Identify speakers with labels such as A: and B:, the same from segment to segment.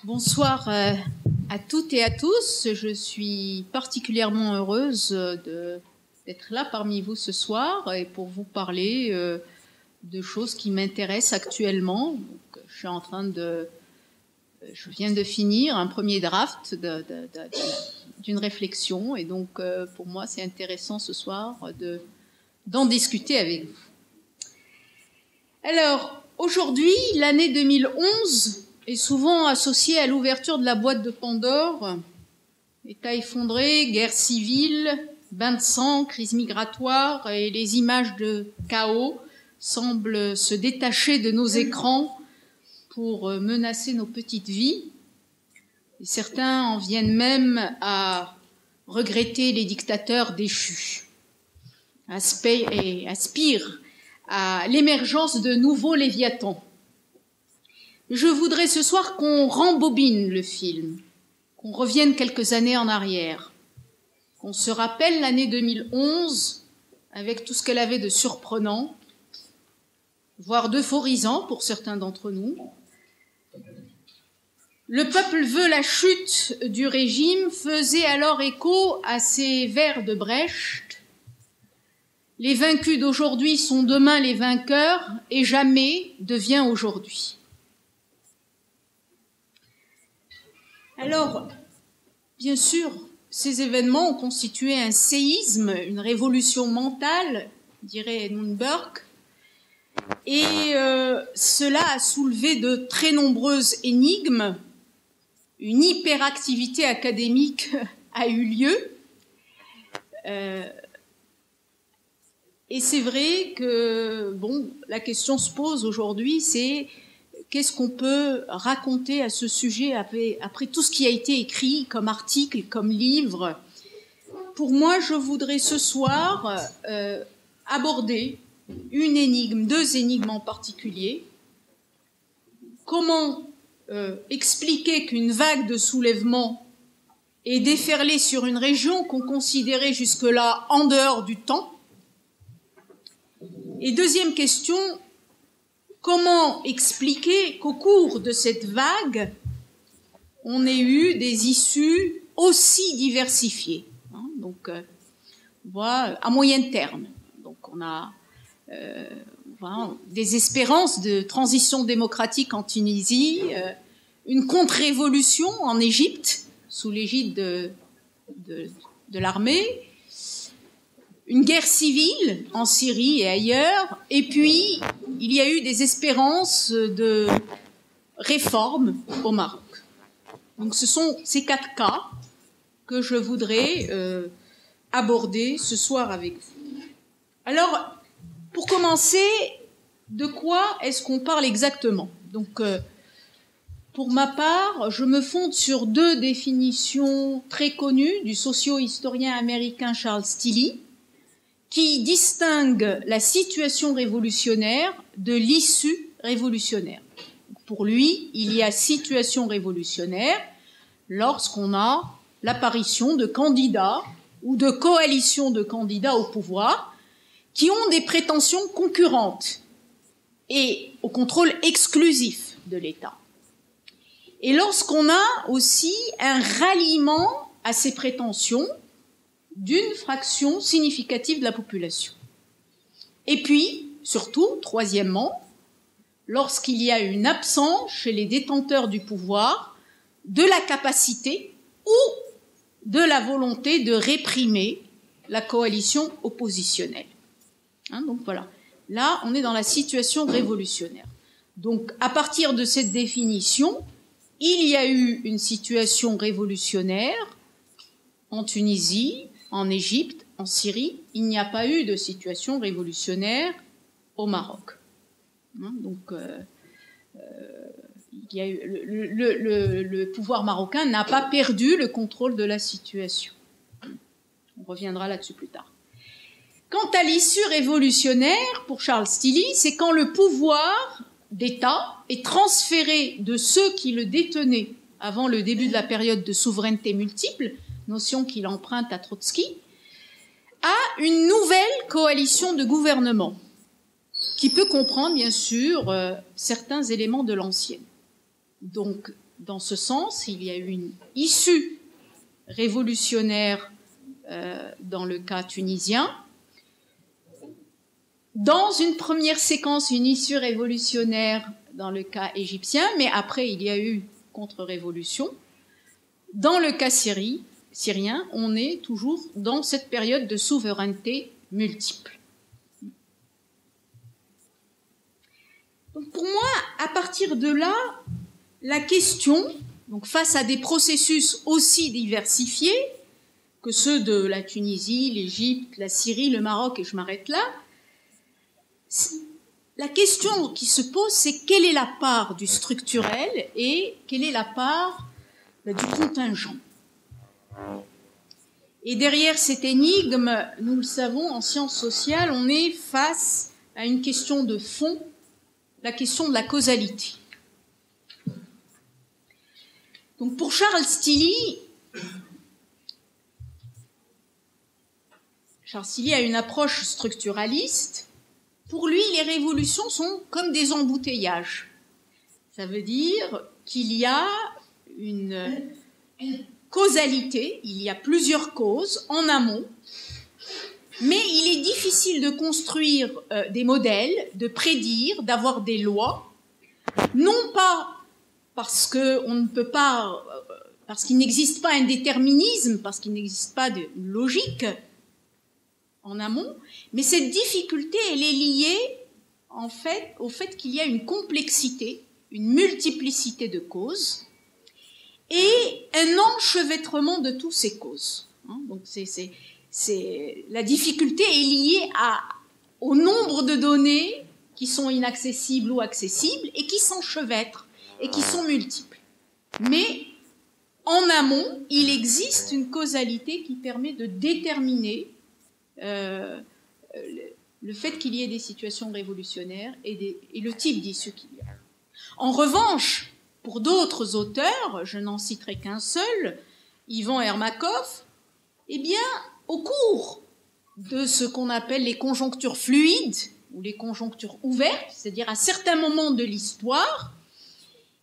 A: Bonsoir à toutes et à tous. Je suis particulièrement heureuse d'être là parmi vous ce soir et pour vous parler de choses qui m'intéressent actuellement. Donc, je viens de finir un premier draft d'une réflexion et donc pour moi c'est intéressant ce soir d'en discuter avec vous. Alors aujourd'hui, l'année 2011 est souvent associée à l'ouverture de la boîte de Pandore. État effondré, guerre civile, bain de sang, crise migratoire et les images de chaos semblent se détacher de nos écrans pour menacer nos petites vies. Et certains en viennent même à regretter les dictateurs déchus et aspirent à l'émergence de nouveaux léviathans. Je voudrais ce soir qu'on rembobine le film, qu'on revienne quelques années en arrière, qu'on se rappelle l'année 2011 avec tout ce qu'elle avait de surprenant, voire d'euphorisant pour certains d'entre nous. Le peuple veut la chute du régime faisait alors écho à ces vers de Brecht. Les vaincus d'aujourd'hui sont demain les vainqueurs et jamais devient aujourd'hui. Alors, bien sûr, ces événements ont constitué un séisme, une révolution mentale, dirait Edmund Burke, et cela a soulevé de très nombreuses énigmes. Une hyperactivité académique a eu lieu. Et c'est vrai que, la question se pose aujourd'hui, c'est qu'est-ce qu'on peut raconter à ce sujet après tout ce qui a été écrit comme article, comme livre. Pour moi, je voudrais ce soir aborder une énigme, deux énigmes en particulier. Comment expliquer qu'une vague de soulèvement est déferlée sur une région qu'on considérait jusque-là en dehors du temps? Et deuxième question, comment expliquer qu'au cours de cette vague, on ait eu des issues aussi diversifiées, donc à moyen terme. Donc on a des espérances de transition démocratique en Tunisie, une contre-révolution en Égypte sous l'égide de l'armée, une guerre civile en Syrie et ailleurs, et puis il y a eu des espérances de réforme au Maroc. Donc ce sont ces quatre cas que je voudrais aborder ce soir avec vous. Alors, pour commencer, de quoi est-ce qu'on parle exactement? Donc, pour ma part, je me fonde sur deux définitions très connues du socio-historien américain Charles Tilly, qui distingue la situation révolutionnaire de l'issue révolutionnaire. Pour lui, il y a situation révolutionnaire lorsqu'on a l'apparition de candidats ou de coalitions de candidats au pouvoir qui ont des prétentions concurrentes et au contrôle exclusif de l'État. Et lorsqu'on a aussi un ralliement à ces prétentions d'une fraction significative de la population. Et puis, surtout, troisièmement, lorsqu'il y a une absence chez les détenteurs du pouvoir de la capacité ou de la volonté de réprimer la coalition oppositionnelle. Donc voilà, là on est dans la situation révolutionnaire. Donc à partir de cette définition, il y a eu une situation révolutionnaire en Tunisie, en Égypte, en Syrie. Il n'y a pas eu de situation révolutionnaire au Maroc. Donc il y a eu, le pouvoir marocain n'a pas perdu le contrôle de la situation. On reviendra là-dessus plus tard. Quant à l'issue révolutionnaire, pour Charles Tilly, c'est quand le pouvoir d'État est transféré de ceux qui le détenaient avant le début de la période de souveraineté multiple, notion qu'il emprunte à Trotsky, à une nouvelle coalition de gouvernement qui peut comprendre, bien sûr, certains éléments de l'ancienne. Donc, dans ce sens. Il y a eu une issue révolutionnaire dans le cas tunisien. Dans une première séquence, une issue révolutionnaire dans le cas égyptien, mais après il y a eu contre-révolution. Dans le cas syrien, on est toujours dans cette période de souveraineté multiple. Donc pour moi, à partir de là, la question, donc face à des processus aussi diversifiés que ceux de la Tunisie, l'Égypte, la Syrie, le Maroc, et je m'arrête là, la question qui se pose, c'est quelle est la part du structurel et quelle est la part du contingent. Et derrière cette énigme, nous le savons, en sciences sociales, on est face à une question de fond, la question de la causalité. Donc pour Charles Tilly a une approche structuraliste. Pour lui, les révolutions sont comme des embouteillages. Ça veut dire qu'il y a une causalité, il y a plusieurs causes en amont, mais il est difficile de construire des modèles, de prédire, d'avoir des lois, non pas parce qu'on ne peut pas, parce qu'il n'existe pas un déterminisme, parce qu'il n'existe pas de logique en amont, mais cette difficulté, elle est liée en fait au fait qu'il y a une complexité, une multiplicité de causes et un enchevêtrement de toutes ces causes. Donc la difficulté est liée au nombre de données qui sont inaccessibles ou accessibles et qui s'enchevêtrent et qui sont multiples. Mais en amont, il existe une causalité qui permet de déterminer le fait qu'il y ait des situations révolutionnaires et le type d'issue qu'il y a. En revanche, pour d'autres auteurs, je n'en citerai qu'un seul, Ivan Ermakov, eh bien, au cours de ce qu'on appelle les conjonctures fluides ou les conjonctures ouvertes, c'est-à-dire à certains moments de l'histoire,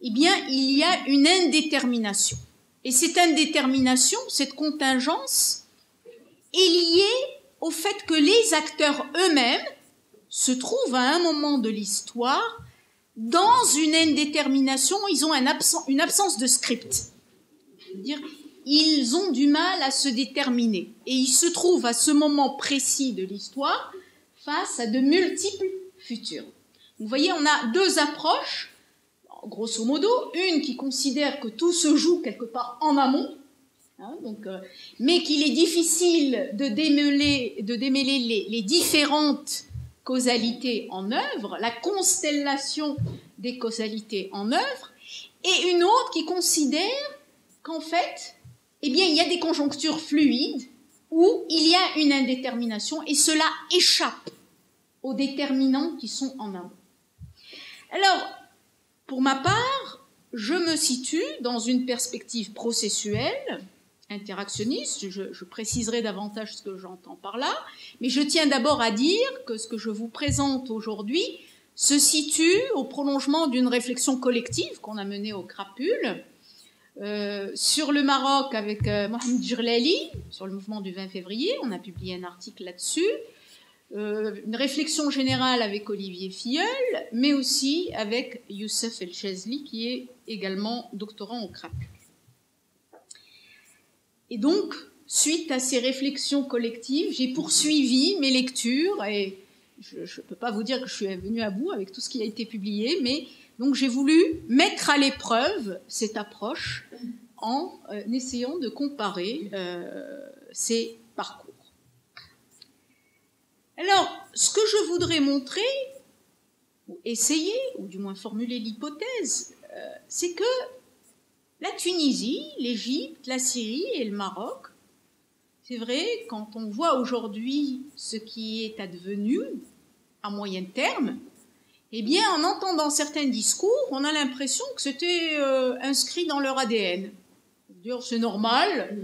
A: eh bien, il y a une indétermination. Et cette indétermination, cette contingence, est liée au fait que les acteurs eux-mêmes se trouvent à un moment de l'histoire dans une indétermination, ils ont une absence de script. C'est-à-dire, ils ont du mal à se déterminer. Et ils se trouvent à ce moment précis de l'histoire face à de multiples futurs. Vous voyez, on a deux approches, grosso modo, une qui considère que tout se joue quelque part en amont, mais qu'il est difficile de démêler les différentes causalités en œuvre, la constellation des causalités en œuvre, et une autre qui considère qu'en fait, eh bien, il y a des conjonctures fluides où il y a une indétermination et cela échappe aux déterminants qui sont en amont. Alors, pour ma part, je me situe dans une perspective processuelle, interactionniste, je préciserai davantage ce que j'entends par là, mais je tiens d'abord à dire que ce que je vous présente aujourd'hui se situe au prolongement d'une réflexion collective qu'on a menée au Crapule sur le Maroc avec Mohamed Djirlali, sur le mouvement du 20 février, on a publié un article là-dessus, une réflexion générale avec Olivier Filleul, mais aussi avec Youssef El Chazli, qui est également doctorant au Crapule. Et donc, suite à ces réflexions collectives, j'ai poursuivi mes lectures et je ne peux pas vous dire que je suis venue à bout avec tout ce qui a été publié, mais donc j'ai voulu mettre à l'épreuve cette approche en essayant de comparer ces parcours. Alors, ce que je voudrais montrer, ou essayer, ou du moins formuler l'hypothèse, c'est que la Tunisie, l'Égypte, la Syrie et le Maroc, c'est vrai, quand on voit aujourd'hui ce qui est advenu à moyen terme, eh bien, en entendant certains discours, on a l'impression que c'était inscrit dans leur ADN. C'est normal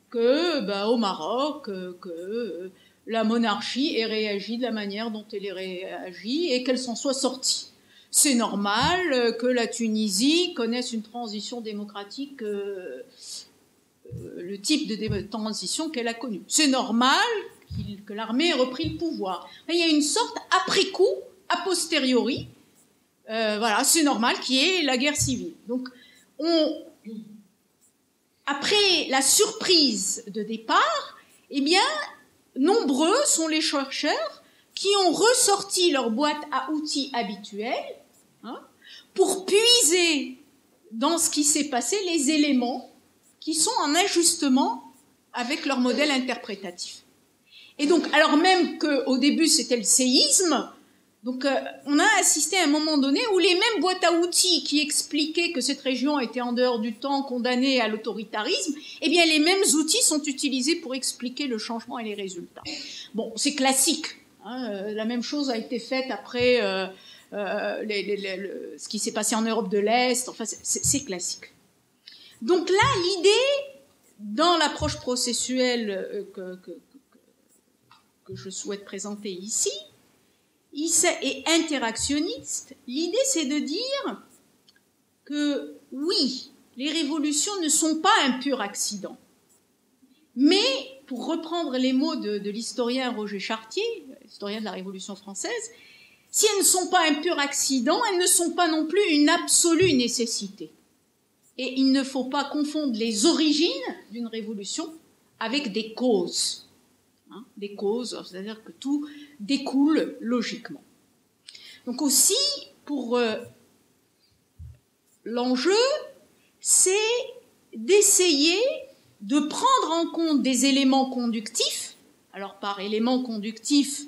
A: que, au Maroc, que la monarchie ait réagi de la manière dont elle ait réagi et qu'elle s'en soit sortie. c'est normal que la Tunisie connaisse une transition démocratique, le type de transition qu'elle a connu. C'est normal que l'armée ait repris le pouvoir. Il y a une sorte, après coup, a posteriori, voilà, c'est normal qu'il y ait la guerre civile. Donc, après la surprise de départ, eh bien, nombreux sont les chercheurs qui ont ressorti leur boîte à outils habituelle, hein, pour puiser dans ce qui s'est passé les éléments qui sont en ajustement avec leur modèle interprétatif. Et donc, alors même qu'au début c'était le séisme, donc on a assisté à un moment donné où les mêmes boîtes à outils qui expliquaient que cette région était en dehors du temps, condamnée à l'autoritarisme, eh bien les mêmes outils sont utilisés pour expliquer le changement et les résultats. Bon, c'est classique. Hein, la même chose a été faite après ce qui s'est passé en Europe de l'Est. Enfin, c'est classique. Donc là, l'idée, dans l'approche processuelle que je souhaite présenter ici, et interactionniste, l'idée c'est de dire que oui, les révolutions ne sont pas un pur accident. Mais, pour reprendre les mots de l'historien Roger Chartier, historien de la Révolution française, si elles ne sont pas un pur accident, elles ne sont pas non plus une absolue nécessité. Et il ne faut pas confondre les origines d'une révolution avec des causes. Hein, des causes, c'est-à-dire que tout découle logiquement. Donc aussi, pour l'enjeu, c'est d'essayer de prendre en compte des éléments conductifs. Alors par éléments conductifs,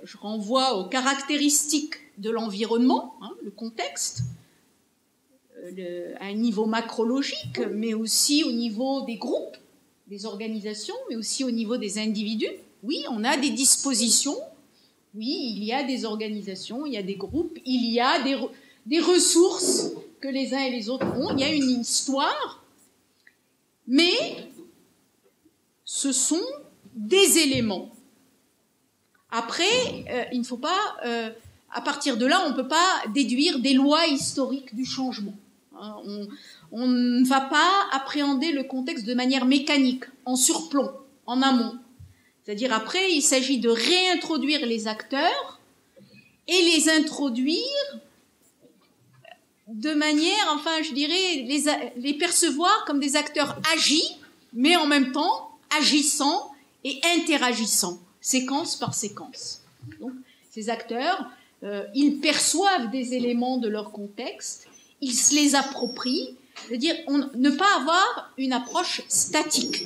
A: je renvoie aux caractéristiques de l'environnement, hein, le contexte, à un niveau macrologique, mais aussi au niveau des groupes, des organisations, mais aussi au niveau des individus. Oui, on a des dispositions, oui, il y a des organisations, il y a des groupes, il y a des ressources que les uns et les autres ont, il y a une histoire, mais ce sont des éléments. Après, il ne faut pas, à partir de là, on ne peut pas déduire des lois historiques du changement. On ne va pas appréhender le contexte de manière mécanique, en surplomb, en amont. C'est-à-dire après, il s'agit de réintroduire les acteurs et les introduire de manière, enfin je dirais, les percevoir comme des acteurs agis, mais en même temps agissant et interagissant, séquence par séquence. Donc ces acteurs, ils perçoivent des éléments de leur contexte, ils se les approprient, c'est-à-dire ne pas avoir une approche statique.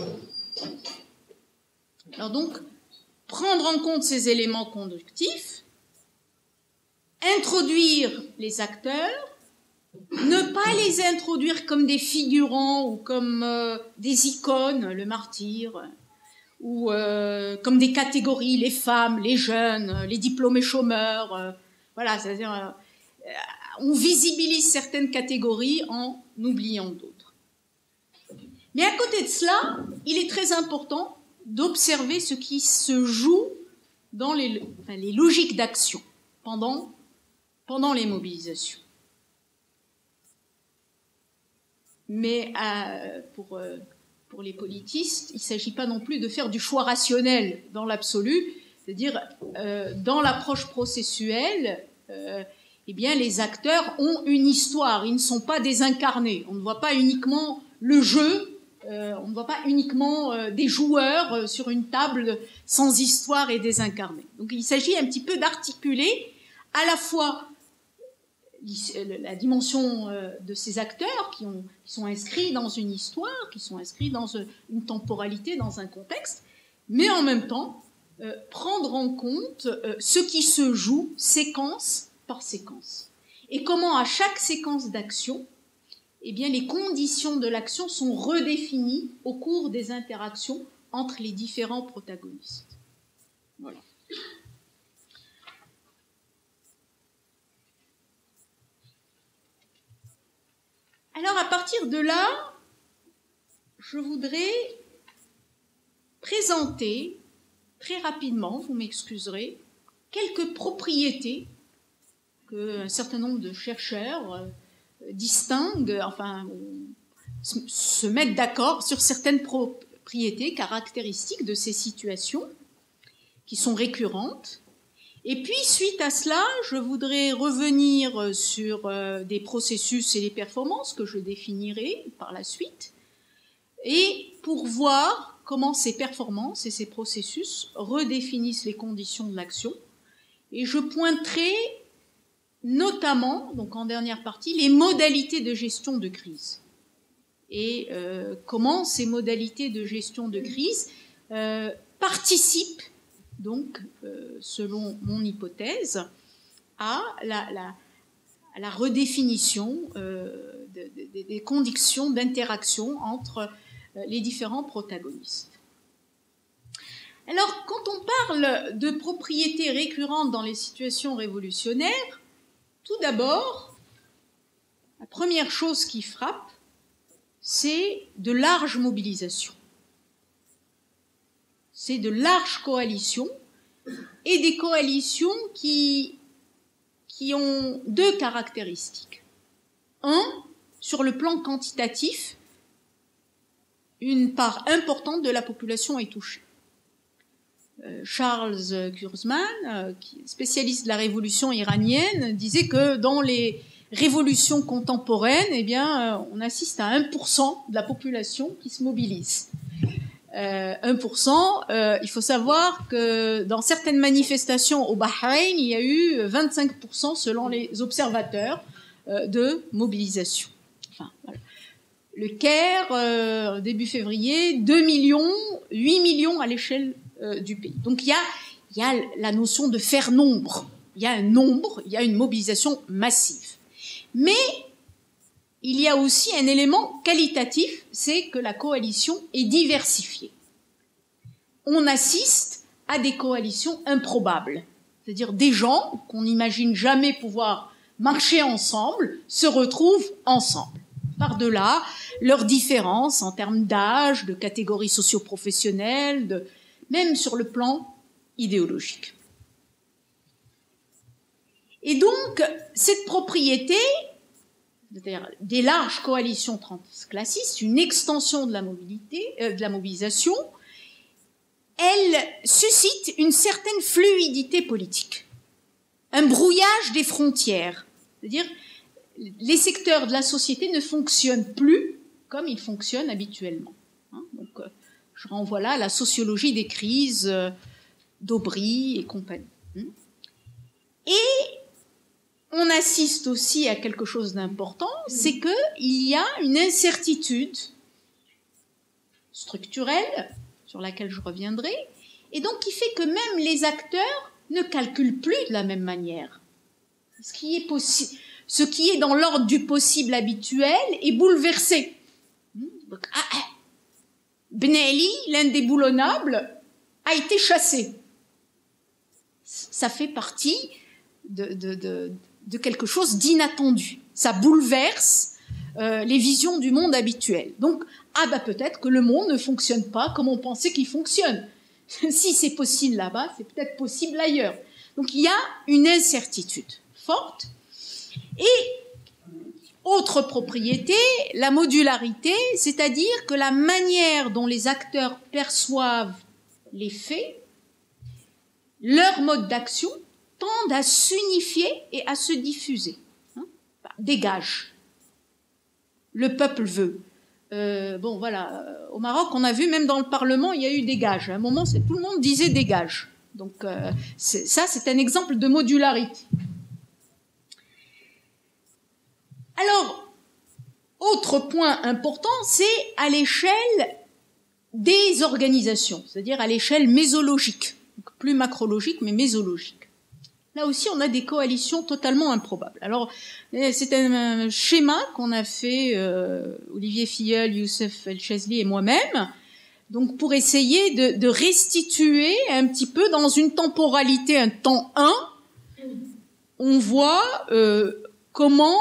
A: Alors donc, prendre en compte ces éléments conductifs, introduire les acteurs, ne pas les introduire comme des figurants ou comme des icônes, le martyr, ou comme des catégories, les femmes, les jeunes, les diplômés chômeurs, voilà, c'est-à-dire on visibilise certaines catégories en oubliant d'autres. Mais à côté de cela, il est très important d'observer ce qui se joue dans les logiques d'action pendant les mobilisations. Mais pour les politistes, il ne s'agit pas non plus de faire du choix rationnel dans l'absolu, c'est-à-dire dans l'approche processuelle, eh bien, les acteurs ont une histoire, ils ne sont pas désincarnés. On ne voit pas uniquement le jeu, on ne voit pas uniquement des joueurs sur une table sans histoire et désincarnés. Donc il s'agit un petit peu d'articuler à la fois la dimension de ces acteurs qui sont inscrits dans une histoire, qui sont inscrits dans une temporalité, dans un contexte, mais en même temps prendre en compte ce qui se joue séquence par séquence. Et comment à chaque séquence d'action, eh bien, les conditions de l'action sont redéfinies au cours des interactions entre les différents protagonistes. Voilà. Alors, à partir de là, je voudrais présenter très rapidement, vous m'excuserez, quelques propriétés qu'un certain nombre de chercheurs distinguent, enfin, se mettent d'accord sur certaines propriétés caractéristiques de ces situations qui sont récurrentes. Et puis, suite à cela, je voudrais revenir sur des processus et les performances que je définirai par la suite, et pour voir comment ces performances et ces processus redéfinissent les conditions de l'action. Et je pointerai notamment, donc en dernière partie, les modalités de gestion de crise. Et comment ces modalités de gestion de crise participent, donc, selon mon hypothèse, à la redéfinition des conditions d'interaction entre les différents protagonistes. Alors, quand on parle de propriétés récurrentes dans les situations révolutionnaires, tout d'abord, la première chose qui frappe, c'est de larges mobilisations. C'est de larges coalitions, et des coalitions qui ont deux caractéristiques. Un, sur le plan quantitatif, une part importante de la population est touchée. Charles Kurzman, spécialiste de la révolution iranienne, disait que dans les révolutions contemporaines, eh bien, on assiste à 1% de la population qui se mobilise. 1%, il faut savoir que dans certaines manifestations au Bahreïn, il y a eu 25% selon les observateurs de mobilisation. Enfin, voilà. Le Caire, début février, 2 millions, 8 millions à l'échelle du pays. Donc il y a la notion de faire nombre. Il y a un nombre, il y a une mobilisation massive. Mais il y a aussi un élément qualitatif, c'est que la coalition est diversifiée. On assiste à des coalitions improbables, c'est-à-dire des gens qu'on n'imagine jamais pouvoir marcher ensemble se retrouvent ensemble. Par-delà leurs différences en termes d'âge, de catégories socio-professionnelles, même sur le plan idéologique. Et donc, cette propriété, c'est-à-dire des larges coalitions transclassistes, une extension de la mobilisation, elle suscite une certaine fluidité politique, un brouillage des frontières, c'est-à-dire les secteurs de la société ne fonctionnent plus comme ils fonctionnent habituellement. Donc, je renvoie là à la sociologie des crises d'Aubry et compagnie. Et on assiste aussi à quelque chose d'important, c'est qu'il y a une incertitude structurelle, sur laquelle je reviendrai, et donc qui fait que même les acteurs ne calculent plus de la même manière. Ce qui est dans l'ordre du possible habituel est bouleversé. Ben Ali, l'indéboulonnable, a été chassé. Ça fait partie de quelque chose d'inattendu. Ça bouleverse les visions du monde habituel. Donc, peut-être que le monde ne fonctionne pas comme on pensait qu'il fonctionne. Si c'est possible là-bas, c'est peut-être possible ailleurs. Donc, il y a une incertitude forte. Et, autre propriété, la modularité, c'est-à-dire que la manière dont les acteurs perçoivent les faits, leur mode d'action, tendent à s'unifier et à se diffuser. Dégage. Le peuple veut. Au Maroc, on a vu, même dans le Parlement, il y a eu dégage. À un moment, tout le monde disait dégage. Donc, c'est un exemple de modularité. Alors, autre point important, c'est à l'échelle des organisations, c'est-à-dire à l'échelle mésologique. Donc, plus macrologique, mais mésologique. Là aussi, on a des coalitions totalement improbables. Alors, c'est un schéma qu'on a fait, Olivier Filleul, Youssef El-Chazli et moi-même, donc pour essayer de restituer un petit peu dans une temporalité, un temps 1, on voit comment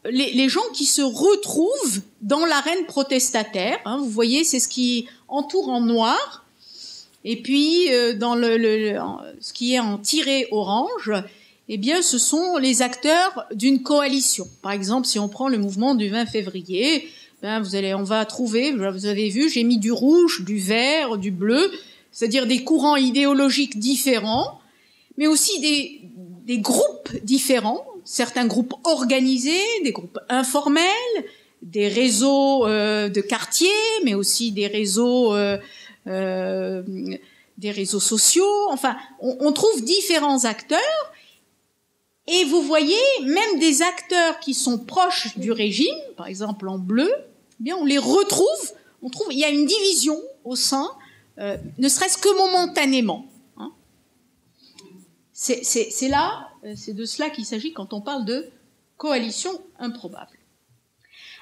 A: les gens qui se retrouvent dans l'arène protestataire, vous voyez, c'est ce qui entoure en noir, et puis dans ce qui est en tiré orange, eh bien, ce sont les acteurs d'une coalition. Par exemple, si on prend le mouvement du 20 février, on va trouver, vous avez vu, j'ai mis du rouge, du vert, du bleu, c'est-à-dire des courants idéologiques différents, mais aussi des groupes différents, certains groupes organisés, des groupes informels, des réseaux de quartiers, mais aussi des réseaux sociaux. Enfin, on trouve différents acteurs. Et vous voyez, même des acteurs qui sont proches du régime, par exemple en bleu, eh bien on les retrouve. Il y a une division au sein, ne serait-ce que momentanément. Hein. C'est de cela qu'il s'agit quand on parle de coalition improbable.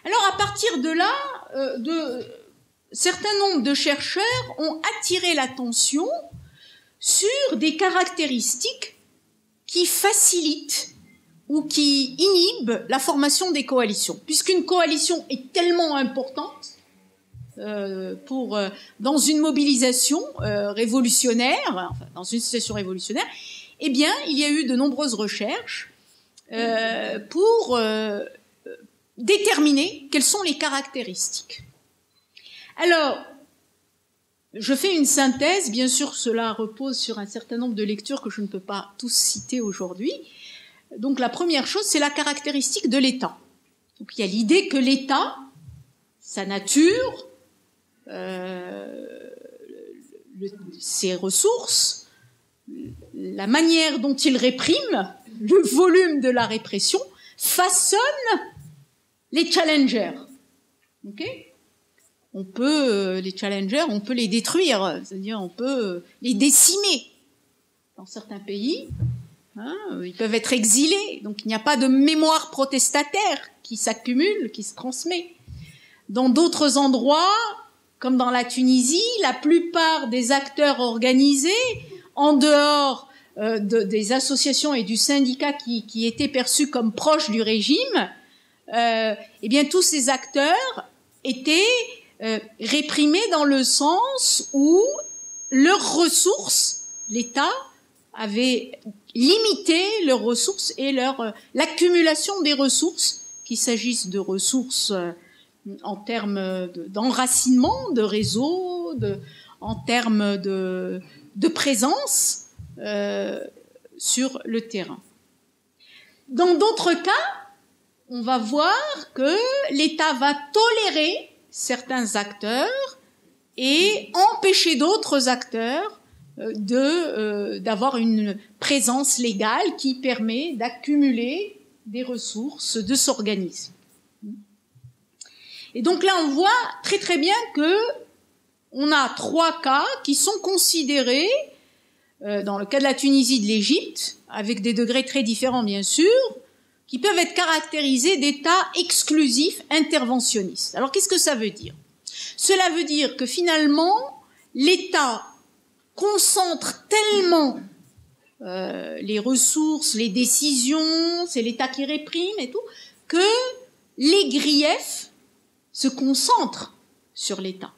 A: Alors à partir de là, certains nombres de chercheurs ont attiré l'attention sur des caractéristiques qui facilitent ou qui inhibent la formation des coalitions. Puisqu'une coalition est tellement importante dans une mobilisation révolutionnaire, enfin, dans une situation révolutionnaire, eh bien, il y a eu de nombreuses recherches pour déterminer quelles sont les caractéristiques. Alors, je fais une synthèse, bien sûr cela repose sur un certain nombre de lectures que je ne peux pas tous citer aujourd'hui. Donc la première chose, c'est la caractéristique de l'État. Donc il y a l'idée que l'État, sa nature, ses ressources, la manière dont il réprime, le volume de la répression, façonne les challengers. Okay ? Les challengers, on peut les détruire, c'est-à-dire on peut les décimer. Dans certains pays, ils peuvent être exilés, donc il n'y a pas de mémoire protestataire qui s'accumule, qui se transmet. Dans d'autres endroits, comme dans la Tunisie, la plupart des acteurs organisés, en dehors des associations et du syndicat qui étaient perçus comme proches du régime, eh bien tous ces acteurs étaient réprimés dans le sens où leurs ressources, l'État avait limité leurs ressources et l'accumulation des ressources, qu'il s'agisse de ressources en termes d'enracinement, de réseau, en termes de présence sur le terrain. Dans d'autres cas, on va voir que l'État va tolérer certains acteurs et empêcher d'autres acteurs d'avoir une présence légale qui permet d'accumuler des ressources, de s'organiser. Et donc là, on voit très très bien que on a 3 cas qui sont considérés, dans le cas de la Tunisie et de l'Égypte, avec des degrés très différents bien sûr, qui peuvent être caractérisés d'États exclusifs interventionnistes. Alors qu'est-ce que ça veut dire ? Cela veut dire que finalement, l'État concentre tellement les ressources, les décisions, c'est l'État qui réprime et tout, que les griefs se concentrent sur l'État.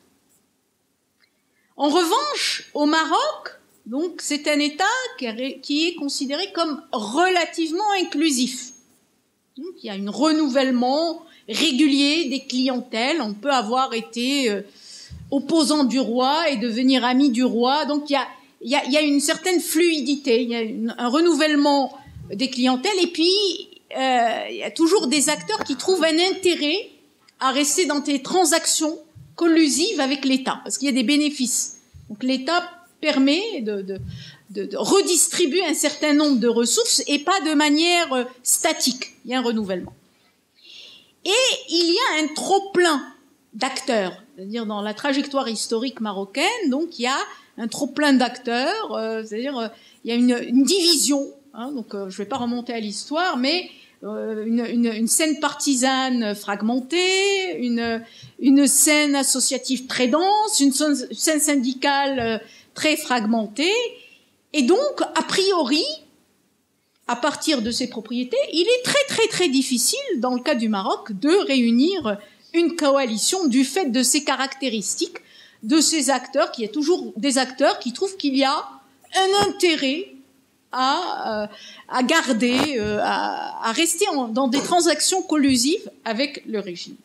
A: En revanche, au Maroc, donc, c'est un État qui est considéré comme relativement inclusif. Donc, il y a un renouvellement régulier des clientèles. On peut avoir été opposant du roi et devenir ami du roi. Donc, il y a une certaine fluidité. Il y a un renouvellement des clientèles. Et puis, il y a toujours des acteurs qui trouvent un intérêt à rester dans des transactions collusives avec l'État, parce qu'il y a des bénéfices. Donc, l'État permet de redistribuer un certain nombre de ressources et pas de manière statique. Il y a un renouvellement. Et il y a un trop-plein d'acteurs. C'est-à-dire dans la trajectoire historique marocaine, donc il y a un trop-plein d'acteurs, c'est-à-dire il y a une division. Donc je ne vais pas remonter à l'histoire, mais une scène partisane fragmentée, une scène associative très dense, une scène syndicale très fragmentée. Et donc, a priori, à partir de ces propriétés, il est très très très difficile, dans le cas du Maroc, de réunir une coalition du fait de ces caractéristiques, de ces acteurs, qu'il y a toujours des acteurs qui trouvent qu'il y a un intérêt à garder, à rester dans des transactions collusives avec le régime.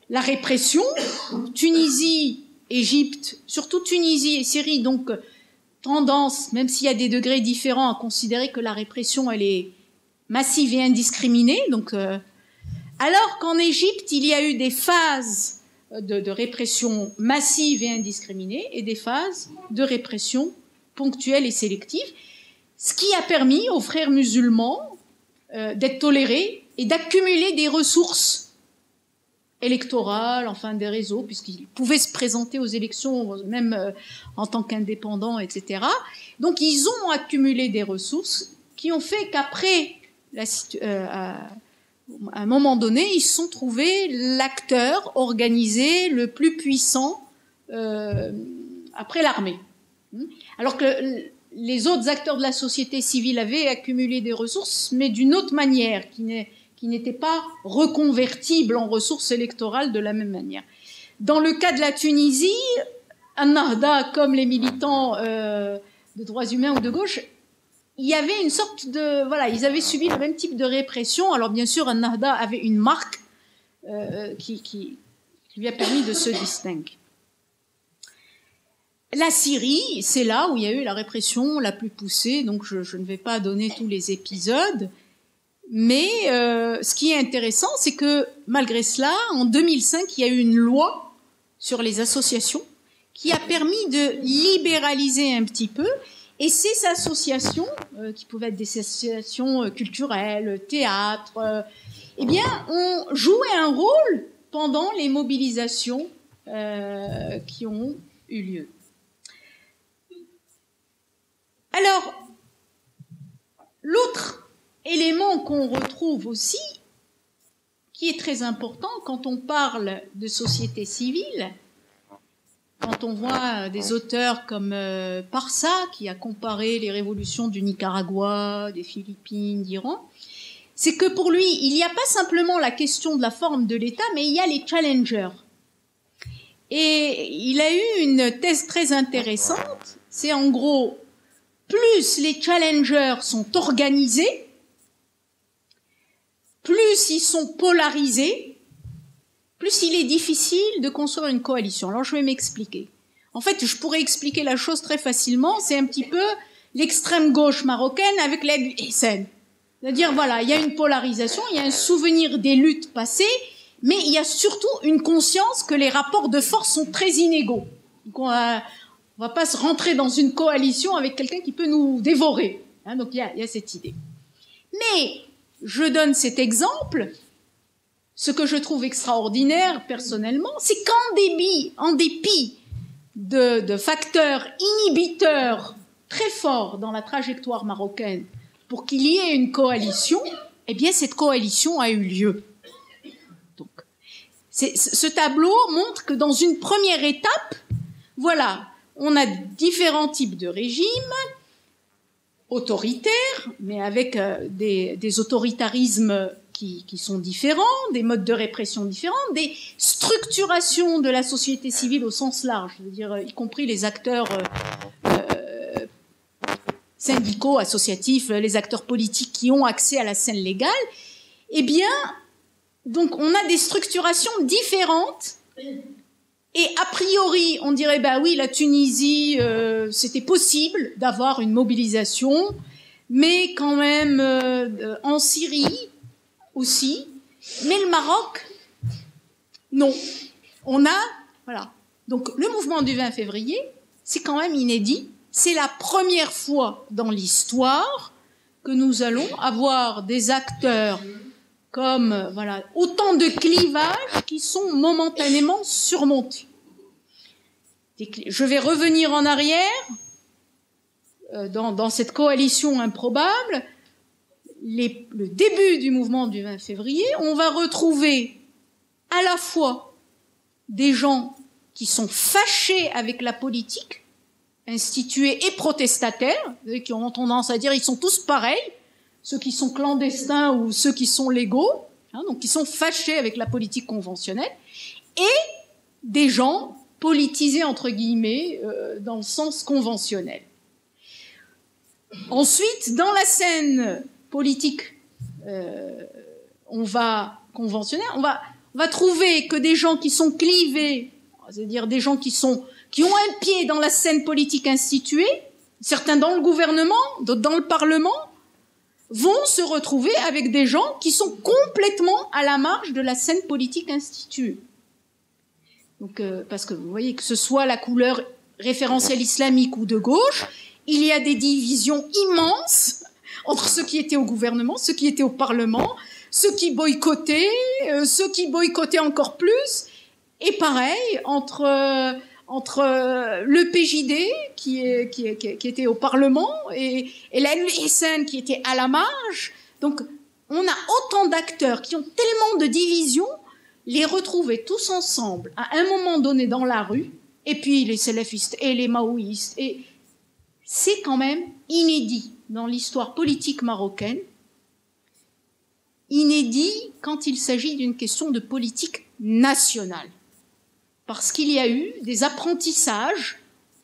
A: La répression, Tunisie, Égypte, surtout Tunisie et Syrie, donc tendance, même s'il y a des degrés différents, à considérer que la répression, elle est massive et indiscriminée. Donc, alors qu'en Égypte, il y a eu des phases de répression massive et indiscriminée et des phases de répression ponctuelle et sélective, ce qui a permis aux frères musulmans d'être tolérés et d'accumuler des ressources électorales, enfin des réseaux, puisqu'ils pouvaient se présenter aux élections même en tant qu'indépendants, etc. Donc ils ont accumulé des ressources qui ont fait qu'après, à un moment donné, ils se sont trouvés l'acteur organisé le plus puissant après l'armée. Alors que les autres acteurs de la société civile avaient accumulé des ressources, mais d'une autre manière, qui n'étaient pas reconvertibles en ressources électorales de la même manière. Dans le cas de la Tunisie, Ennahda, comme les militants de droits humains ou de gauche, il y avait une sorte de... Voilà, ils avaient subi le même type de répression. Alors bien sûr, Ennahda avait une marque qui lui a permis de se distinguer. La Syrie, c'est là où il y a eu la répression la plus poussée, donc je ne vais pas donner tous les épisodes, mais ce qui est intéressant, c'est que malgré cela, en 2005, il y a eu une loi sur les associations qui a permis de libéraliser un petit peu, et ces associations, qui pouvaient être des associations culturelles, théâtre, eh bien, ont joué un rôle pendant les mobilisations qui ont eu lieu. Alors, l'autre élément qu'on retrouve aussi, qui est très important quand on parle de société civile, quand on voit des auteurs comme Parsa, qui a comparé les révolutions du Nicaragua, des Philippines, d'Iran, c'est que pour lui, il n'y a pas simplement la question de la forme de l'État, mais il y a les challengers. Et il a eu une thèse très intéressante, c'est en gros, plus les challengers sont organisés, plus ils sont polarisés, plus il est difficile de construire une coalition. Alors je vais m'expliquer. En fait, je pourrais expliquer la chose très facilement, c'est un petit peu l'extrême gauche marocaine avec l'aide SN. C'est-à-dire, voilà, il y a une polarisation, il y a un souvenir des luttes passées, mais il y a surtout une conscience que les rapports de force sont très inégaux. Donc on va pas se rentrer dans une coalition avec quelqu'un qui peut nous dévorer. Hein, donc il y a cette idée. Mais je donne cet exemple. Ce que je trouve extraordinaire, personnellement, c'est qu'en dépit de facteurs inhibiteurs très forts dans la trajectoire marocaine pour qu'il y ait une coalition, eh bien cette coalition a eu lieu. Donc, ce tableau montre que dans une première étape, voilà, on a différents types de régimes autoritaires, mais avec des autoritarismes qui sont différents, des modes de répression différents, des structurations de la société civile au sens large, c'est-à-dire y compris les acteurs syndicaux, associatifs, les acteurs politiques qui ont accès à la scène légale. Eh bien, donc on a des structurations différentes. Et a priori, on dirait, bah oui, la Tunisie, c'était possible d'avoir une mobilisation, mais quand même en Syrie aussi. Mais le Maroc, non. Voilà. Donc le mouvement du 20 février, c'est quand même inédit. C'est la première fois dans l'histoire que nous allons avoir des acteurs comme voilà autant de clivages qui sont momentanément surmontés. Je vais revenir en arrière dans cette coalition improbable. Le début du mouvement du 20 février, on va retrouver à la fois des gens qui sont fâchés avec la politique instituée et protestataires, qui ont tendance à dire ils sont tous pareils, ceux qui sont clandestins ou ceux qui sont légaux, hein, donc qui sont fâchés avec la politique conventionnelle, et des gens politisés entre guillemets dans le sens conventionnel. Ensuite, dans la scène politique, conventionnelle, on va trouver que des gens qui sont clivés, c'est-à-dire des gens qui ont un pied dans la scène politique instituée, certains dans le gouvernement, d'autres dans le Parlement, vont se retrouver avec des gens qui sont complètement à la marge de la scène politique instituée. Donc, parce que vous voyez que ce soit la couleur référentielle islamique ou de gauche, il y a des divisions immenses entre ceux qui étaient au gouvernement, ceux qui étaient au Parlement, ceux qui boycottaient encore plus, et pareil entre le PJD qui était au Parlement et la LSN qui était à la marge. Donc on a autant d'acteurs qui ont tellement de divisions, les retrouver tous ensemble à un moment donné dans la rue, et puis les salafistes et les maoïstes, et c'est quand même inédit dans l'histoire politique marocaine, inédit quand il s'agit d'une question de politique nationale. Parce qu'il y a eu des apprentissages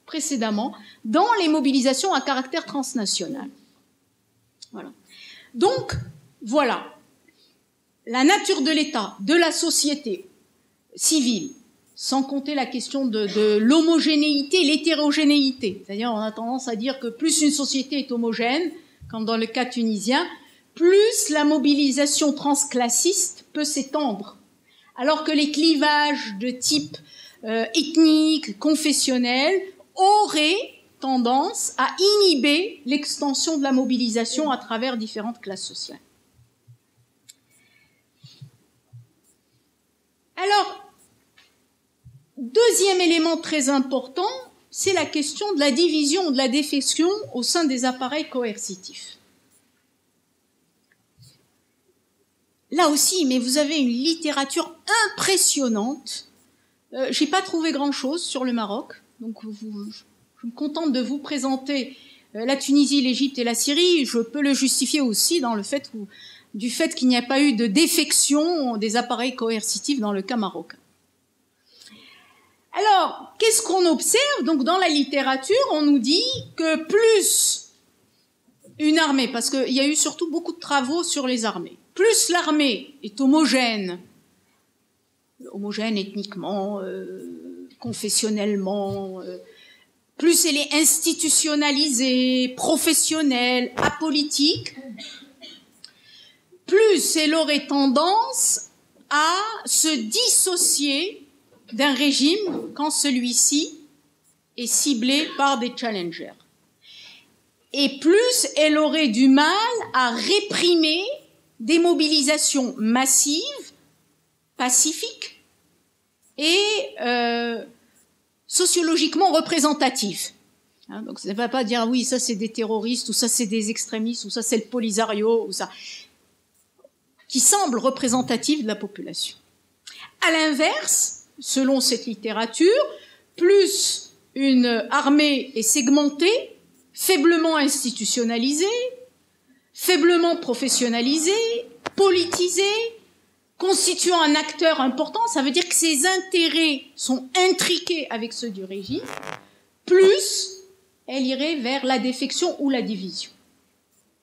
A: précédemment dans les mobilisations à caractère transnational. Voilà. Donc, voilà. La nature de l'État, de la société civile, sans compter la question de l'homogénéité, l'hétérogénéité. C'est-à-dire, on a tendance à dire que plus une société est homogène, comme dans le cas tunisien, plus la mobilisation transclassiste peut s'étendre. Alors que les clivages de type ethnique, confessionnel, auraient tendance à inhiber l'extension de la mobilisation à travers différentes classes sociales. Alors, deuxième élément très important, c'est la question de la division, de la défection au sein des appareils coercitifs. Là aussi, mais vous avez une littérature impressionnante. J'ai pas trouvé grand-chose sur le Maroc, donc je me contente de vous présenter la Tunisie, l'Égypte et la Syrie. Je peux le justifier aussi dans le fait du fait qu'il n'y a pas eu de défection des appareils coercitifs dans le cas marocain. Alors, qu'est-ce qu'on observe? Donc, dans la littérature, on nous dit que plus une armée, parce qu'il y a eu surtout beaucoup de travaux sur les armées, plus l'armée est homogène ethniquement, confessionnellement, plus elle est institutionnalisée, professionnelle, apolitique, plus elle aurait tendance à se dissocier d'un régime quand celui-ci est ciblé par des challengers. Et plus elle aurait du mal à réprimer des mobilisations massives, pacifiques et sociologiquement représentatives. Hein, donc ça ne va pas dire oui, ça c'est des terroristes, ou ça c'est des extrémistes, ou ça c'est le Polisario, ou ça, qui semble représentatif de la population. À l'inverse, selon cette littérature, plus une armée est segmentée, faiblement institutionnalisée, faiblement professionnalisée, politisée, constituant un acteur important, ça veut dire que ses intérêts sont intriqués avec ceux du régime, plus elle irait vers la défection ou la division.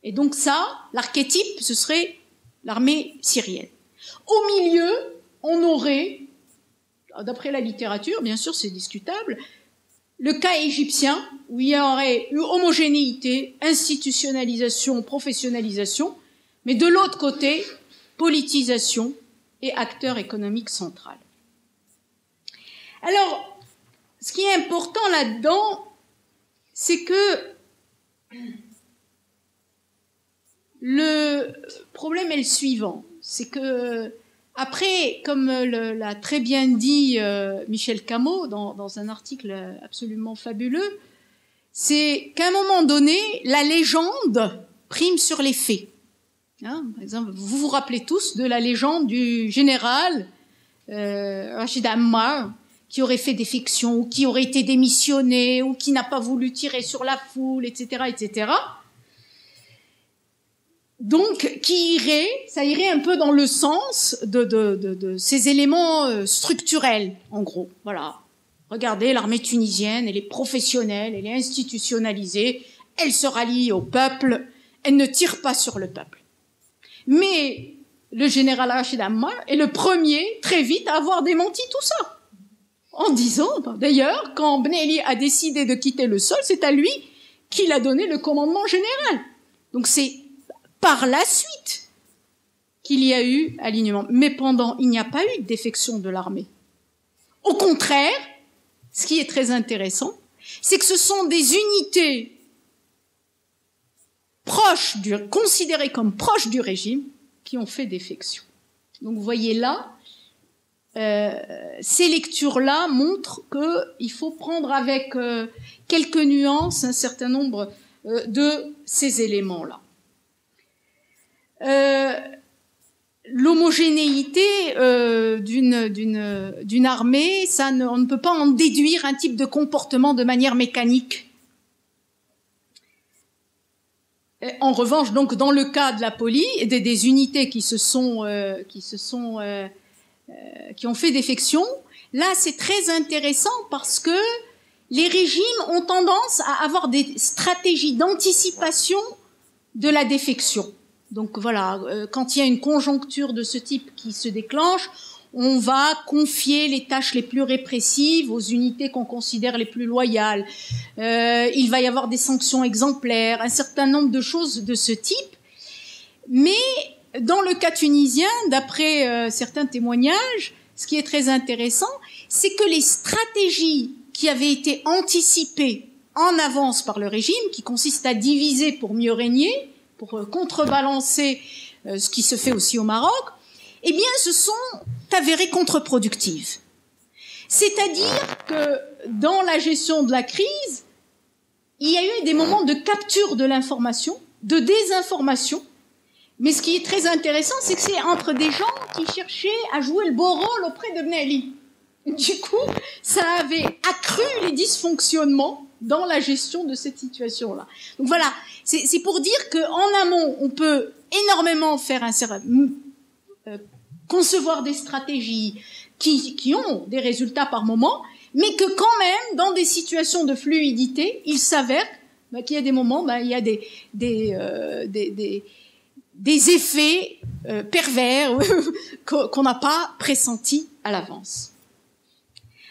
A: Et donc ça, l'archétype, ce serait l'armée syrienne. Au milieu, on aurait, d'après la littérature, bien sûr c'est discutable, le cas égyptien, où il y aurait eu homogénéité, institutionnalisation, professionnalisation, mais de l'autre côté, politisation et acteur économique central. Alors, ce qui est important là-dedans, c'est que le problème est le suivant, c'est que après, comme l'a très bien dit Michel Camot dans un article absolument fabuleux, c'est qu'à un moment donné, la légende prime sur les faits. Hein, par exemple, vous vous rappelez tous de la légende du général Rachid Ammar, qui aurait fait défection, ou qui aurait été démissionné, ou qui n'a pas voulu tirer sur la foule, etc., etc. Donc, ça irait un peu dans le sens de ces éléments structurels, en gros. Voilà. Regardez, l'armée tunisienne, elle est professionnelle, elle est institutionnalisée, elle se rallie au peuple, elle ne tire pas sur le peuple. Mais le général Rachid Ammar est le premier, très vite, à avoir démenti tout ça. En disant, d'ailleurs, quand Ben Ali a décidé de quitter le sol, c'est à lui qu'il a donné le commandement général. Donc c'est par la suite qu'il y a eu alignement. Mais il n'y a pas eu de défection de l'armée. Au contraire, ce qui est très intéressant, c'est que ce sont des unités considérées comme proches du régime qui ont fait défection. Donc vous voyez là, ces lectures-là montrent qu'il faut prendre avec quelques nuances un certain nombre de ces éléments-là. L'homogénéité d'une armée, on ne peut pas en déduire un type de comportement de manière mécanique. En revanche, donc, dans le cas de la police, des unités qui ont fait défection, là, c'est très intéressant parce que les régimes ont tendance à avoir des stratégies d'anticipation de la défection. Donc voilà, quand il y a une conjoncture de ce type qui se déclenche, on va confier les tâches les plus répressives aux unités qu'on considère les plus loyales. Il va y avoir des sanctions exemplaires, un certain nombre de choses de ce type. Mais dans le cas tunisien, d'après certains témoignages, ce qui est très intéressant, c'est que les stratégies qui avaient été anticipées en avance par le régime, qui consistent à diviser pour mieux régner, pour contrebalancer ce qui se fait aussi au Maroc, eh bien, se sont avérées contre-productives. C'est-à-dire que dans la gestion de la crise, il y a eu des moments de capture de l'information, de désinformation, mais ce qui est très intéressant, c'est que c'est entre des gens qui cherchaient à jouer le beau rôle auprès de Ben Ali. Du coup, ça avait accru les dysfonctionnements dans la gestion de cette situation-là. Donc voilà, c'est pour dire qu'en amont, on peut énormément faire concevoir des stratégies qui ont des résultats par moment, mais que quand même, dans des situations de fluidité, il s'avère qu'il y a des moments, il y a des effets pervers qu'on n'a pas pressentis à l'avance.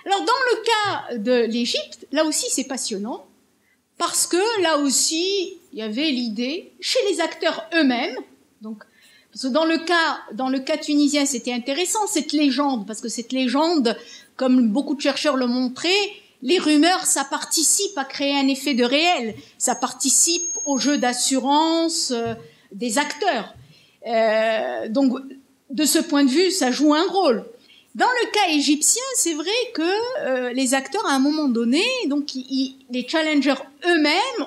A: Alors, dans le cas de l'Égypte, là aussi, c'est passionnant, parce que là aussi, il y avait l'idée, chez les acteurs eux-mêmes, donc, parce que dans le cas tunisien, c'était intéressant, cette légende, parce que cette légende, comme beaucoup de chercheurs l'ont montré, les rumeurs, ça participe à créer un effet de réel, ça participe au jeu d'assurance des acteurs. Donc, de ce point de vue, ça joue un rôle. Dans le cas égyptien, c'est vrai que les acteurs, à un moment donné, donc les challengers eux-mêmes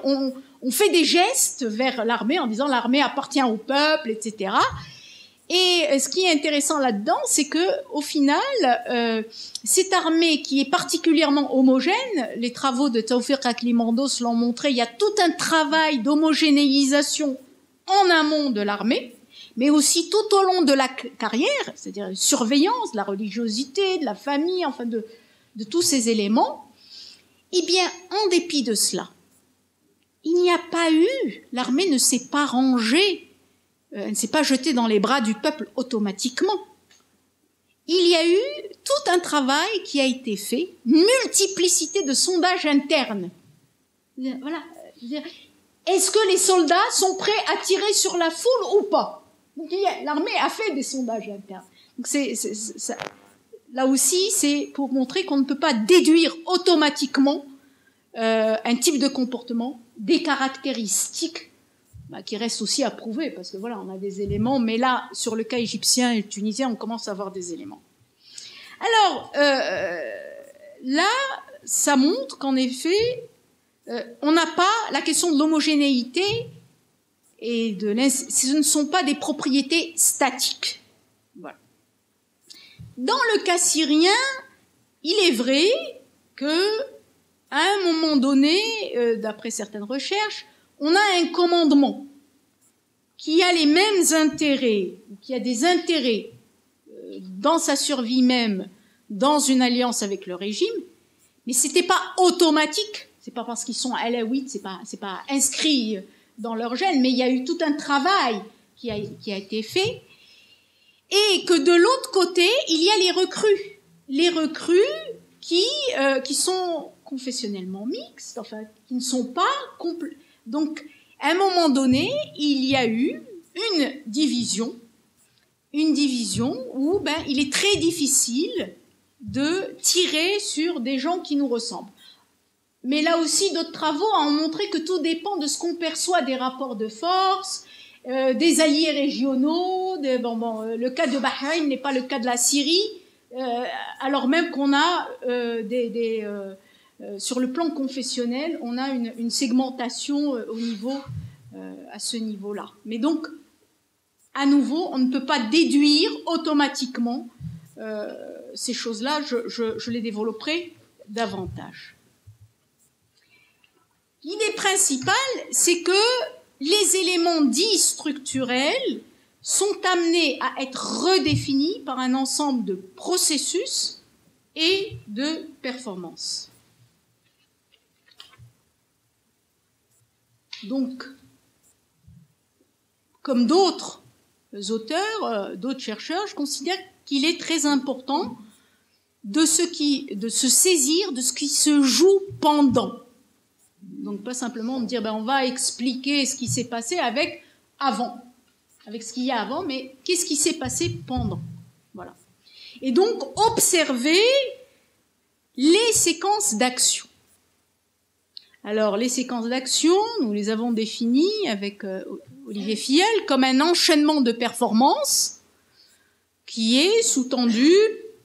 A: ont fait des gestes vers l'armée en disant l'armée appartient au peuple, etc. Et ce qui est intéressant là-dedans, c'est que au final, cette armée qui est particulièrement homogène, les travaux de Tawfiq Aklimandos l'ont montré, il y a tout un travail d'homogénéisation en amont de l'armée, mais aussi tout au long de la carrière, c'est-à-dire une surveillance de la religiosité, de la famille, enfin de tous ces éléments. Eh bien, en dépit de cela, il n'y a pas eu, l'armée ne s'est pas rangée, elle ne s'est pas jetée dans les bras du peuple automatiquement. Il y a eu tout un travail qui a été fait, multiplicité de sondages internes. Voilà. Est-ce que les soldats sont prêts à tirer sur la foule ou pas? L'armée a fait des sondages internes. Donc là aussi, c'est pour montrer qu'on ne peut pas déduire automatiquement un type de comportement, des caractéristiques qui restent aussi à prouver, parce que voilà, on a des éléments, mais là, sur le cas égyptien et tunisien, on commence à avoir des éléments. Alors, là, ça montre qu'en effet, on n'a pas la question de l'homogénéité et ce ne sont pas des propriétés statiques. Voilà. Dans le cas syrien, il est vrai que, à un moment donné, d'après certaines recherches, on a un commandement qui a les mêmes intérêts, qui a des intérêts dans sa survie même, dans une alliance avec le régime, mais c'était pas automatique c'est pas parce qu'ils sont alaouites, c'est pas inscrit dans leur gène, mais il y a eu tout un travail qui a été fait, et que de l'autre côté, il y a les recrues qui sont confessionnellement mixtes, enfin, qui ne sont pas donc, à un moment donné, il y a eu une division où il est très difficile de tirer sur des gens qui nous ressemblent. Mais là aussi, d'autres travaux ont montré que tout dépend de ce qu'on perçoit des rapports de force, des alliés régionaux. Le cas de Bahreïn n'est pas le cas de la Syrie, alors même qu'on a sur le plan confessionnel, on a une segmentation à ce niveau-là. Mais donc, à nouveau, on ne peut pas déduire automatiquement ces choses-là. Je les développerai davantage. L'idée principale, c'est que les éléments dits structurels sont amenés à être redéfinis par un ensemble de processus et de performances. Donc, comme d'autres auteurs, d'autres chercheurs, je considère qu'il est très important de se saisir de ce qui se joue pendant. Donc pas simplement de dire on va expliquer ce qui s'est passé avec ce qu'il y a avant, mais qu'est-ce qui s'est passé pendant. Voilà. Et donc observer les séquences d'action. Alors les séquences d'action, nous les avons définies avec Olivier Filleul comme un enchaînement de performances qui est sous-tendu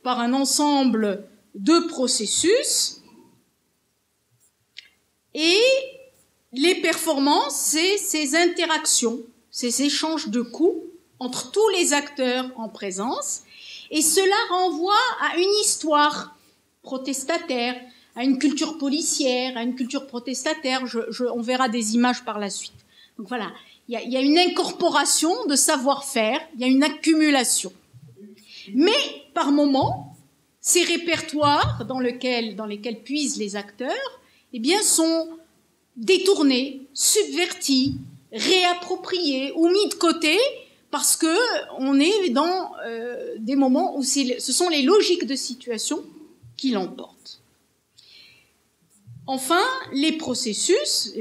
A: par un ensemble de processus. Et les performances, c'est ces interactions, ces échanges de coups entre tous les acteurs en présence. Et cela renvoie à une histoire protestataire, à une culture policière, à une culture protestataire. On verra des images par la suite. Donc voilà, il y a une incorporation de savoir-faire, il y a une accumulation. Mais par moments, ces répertoires dans lesquels puisent les acteurs, sont détournés, subvertis, réappropriés ou mis de côté parce que on est dans des moments où ce sont les logiques de situation qui l'emportent. Enfin, les processus,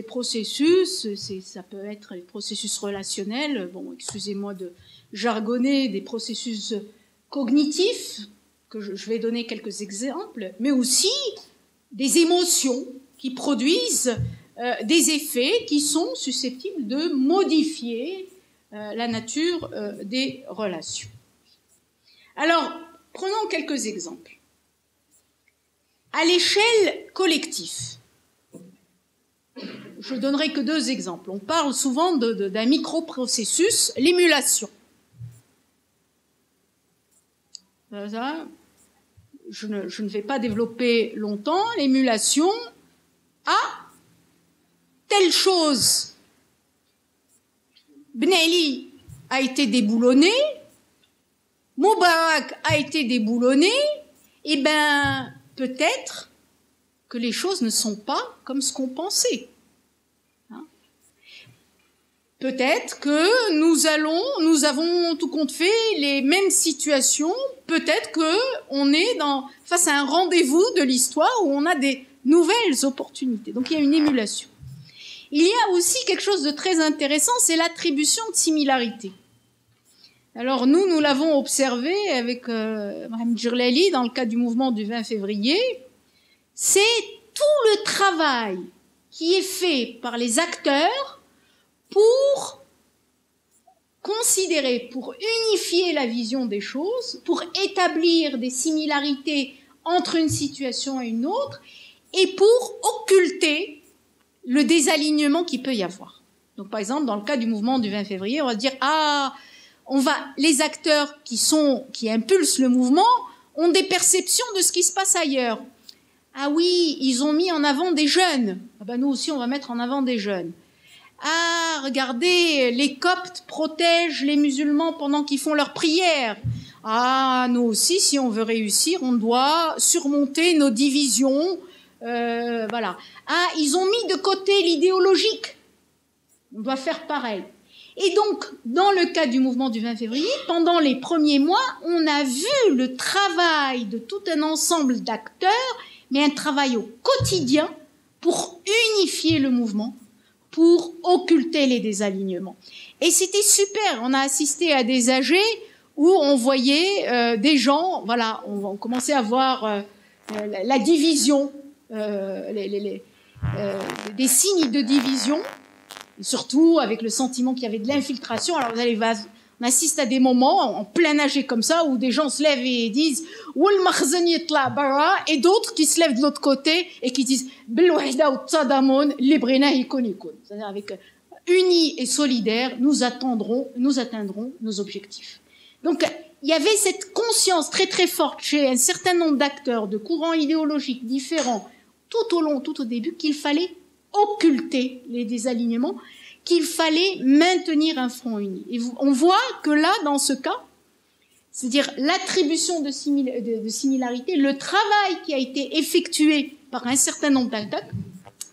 A: ça peut être les processus relationnels, excusez-moi de jargonner, des processus cognitifs, que je vais donner quelques exemples, mais aussi des émotions qui produisent des effets qui sont susceptibles de modifier la nature des relations. Alors, prenons quelques exemples. À l'échelle collective, je donnerai que 2 exemples. On parle souvent d'un microprocessus, l'émulation. Ça, je ne vais pas développer longtemps. L'émulation, telle chose, Ben Ali a été déboulonné, Moubarak a été déboulonné, peut-être que les choses ne sont pas comme ce qu'on pensait. Peut-être que nous avons tout compte fait les mêmes situations, peut-être qu'on est face à un rendez-vous de l'histoire où on a des nouvelles opportunités. Donc il y a une émulation. Il y a aussi quelque chose de très intéressant, c'est l'attribution de similarité. Alors nous l'avons observé avec Mohamed Djerlali dans le cadre du mouvement du 20 février. C'est tout le travail qui est fait par les acteurs pour considérer, pour unifier la vision des choses, pour établir des similarités entre une situation et une autre, et pour occulter le désalignement qu'il peut y avoir. Donc, par exemple, dans le cas du mouvement du 20 février, on va se dire, les acteurs qui impulsent le mouvement ont des perceptions de ce qui se passe ailleurs. Ah oui, ils ont mis en avant des jeunes. Nous aussi, on va mettre en avant des jeunes. Ah, regardez, les Coptes protègent les musulmans pendant qu'ils font leurs prières. Ah, nous aussi, si on veut réussir, on doit surmonter nos divisions voilà. Ah, ils ont mis de côté l'idéologique. On doit faire pareil. Et donc, dans le cas du mouvement du 20 février, pendant les premiers mois, on a vu le travail de tout un ensemble d'acteurs, mais un travail au quotidien pour unifier le mouvement, pour occulter les désalignements. Et c'était super. On a assisté à des AG où on voyait des gens, voilà, on commençait à voir la division, des signes de division, surtout avec le sentiment qu'il y avait de l'infiltration. Alors vous allez voir, on assiste à des moments en plein AG comme ça où des gens se lèvent et disent et d'autres qui se lèvent de l'autre côté et qui disent c'est-à-dire avec unis et solidaires, nous atteindrons nos objectifs. Donc, il y avait cette conscience très très forte chez un certain nombre d'acteurs de courants idéologiques différents tout au début, qu'il fallait occulter les désalignements, qu'il fallait maintenir un front uni. Et on voit que là, dans ce cas, c'est-à-dire l'attribution de similarité, le travail qui a été effectué par un certain nombre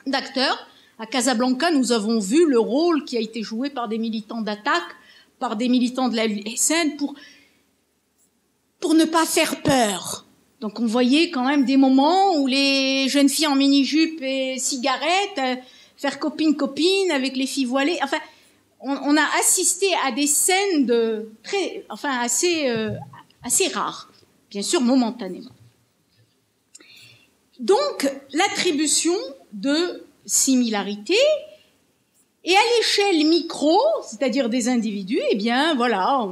A: d'acteurs. À Casablanca, nous avons vu le rôle qui a été joué par des militants d'attaque, par des militants de la SN pour ne pas faire peur. Donc on voyait quand même des moments où les jeunes filles en mini-jupe et cigarettes, faire copine avec les filles voilées. Enfin, on a assisté à des scènes assez rares, bien sûr momentanément. Donc l'attribution de similarité, et à l'échelle micro, c'est-à-dire des individus, eh bien voilà,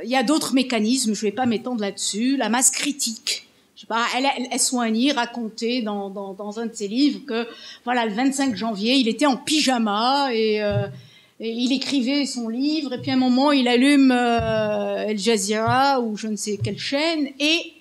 A: il y a d'autres mécanismes, je vais pas m'étendre là-dessus, la masse critique. Je sais pas, elle Soigny racontait dans un de ses livres que voilà, le 25 janvier, il était en pyjama et il écrivait son livre, et puis à un moment il allume Al Jazeera ou je ne sais quelle chaîne, et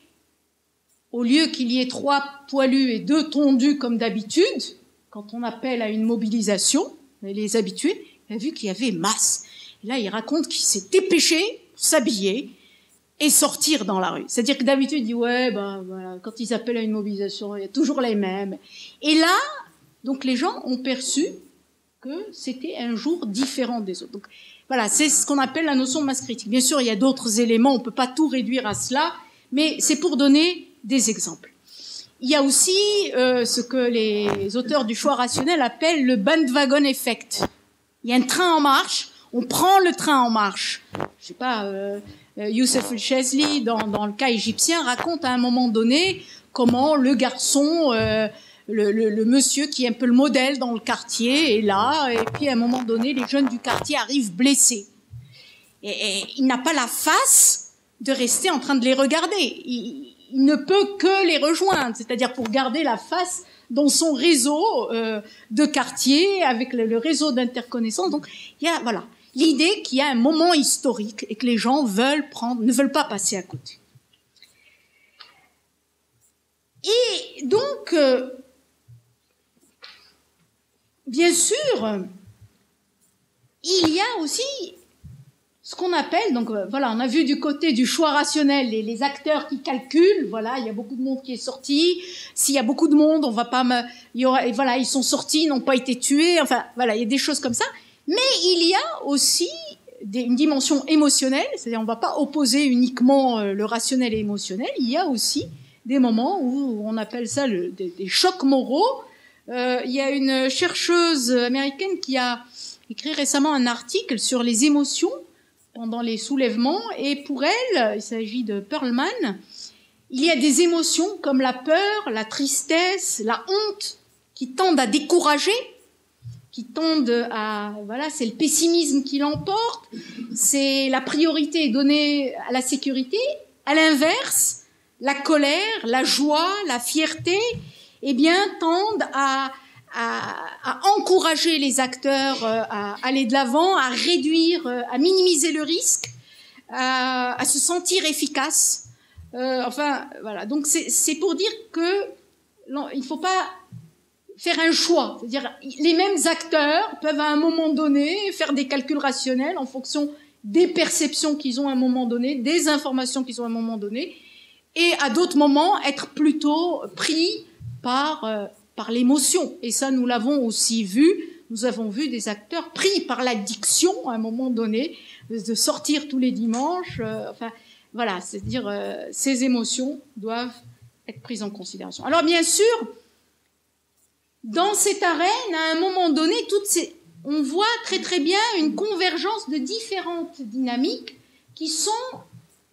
A: au lieu qu'il y ait 3 poilus et 2 tondus comme d'habitude, quand on appelle à une mobilisation, les habitués, il a vu qu'il y avait masse. Et là, il raconte qu'il s'est dépêché pour s'habiller et sortir dans la rue. C'est-à-dire que d'habitude, il dit, ouais, ben, voilà, quand ils appellent à une mobilisation, il y a toujours les mêmes. Et là, donc les gens ont perçu que c'était un jour différent des autres. Donc voilà, c'est ce qu'on appelle la notion de masse critique. Bien sûr, il y a d'autres éléments, on peut pas tout réduire à cela, mais c'est pour donner des exemples. Il y a aussi ce que les auteurs du choix rationnel appellent le bandwagon effect. Il y a un train en marche, on prend le train en marche. Je sais pas, Youssef El-Chazli, dans le cas égyptien, raconte à un moment donné comment le garçon, le monsieur qui est un peu le modèle dans le quartier est là, et puis à un moment donné, les jeunes du quartier arrivent blessés. Et il n'a pas la face de rester en train de les regarder. Il ne peut que les rejoindre, c'est-à-dire pour garder la face dans son réseau de quartier, avec le réseau d'interconnaissance. Donc, il y a, voilà, l'idée qu'il y a un moment historique et que les gens ne veulent pas passer à côté. Et donc, bien sûr, il y a aussi ce qu'on appelle, donc voilà, on a vu du côté du choix rationnel les acteurs qui calculent, voilà, il y a beaucoup de monde qui est sorti, s'il y a beaucoup de monde, on va pas voilà, ils sont sortis, ils n'ont pas été tués, enfin, voilà, il y a des choses comme ça, mais il y a aussi une dimension émotionnelle, c'est-à-dire on va pas opposer uniquement le rationnel et l'émotionnel, il y a aussi des moments où on appelle ça des chocs moraux. Il y a une chercheuse américaine qui a écrit récemment un article sur les émotions pendant les soulèvements, et pour elle, il s'agit de Perlman, il y a des émotions comme la peur, la tristesse, la honte, qui tendent à décourager, qui tendent à, voilà, c'est le pessimisme qui l'emporte, c'est la priorité donnée à la sécurité. À l'inverse, la colère, la joie, la fierté, eh bien, tendent à encourager les acteurs à aller de l'avant, à réduire, à minimiser le risque, à se sentir efficace. Enfin, voilà. Donc, c'est pour dire que il ne faut pas faire un choix. C'est-à-dire, les mêmes acteurs peuvent à un moment donné faire des calculs rationnels en fonction des perceptions qu'ils ont à un moment donné, des informations qu'ils ont à un moment donné, et à d'autres moments être plutôt pris par l'émotion. Et ça, nous l'avons aussi vu. Nous avons vu des acteurs pris par l'addiction, à un moment donné, de sortir tous les dimanches. Enfin, voilà, c'est-à-dire ces émotions doivent être prises en considération. Alors, bien sûr, dans cette arène, à un moment donné, on voit très très bien une convergence de différentes dynamiques qui sont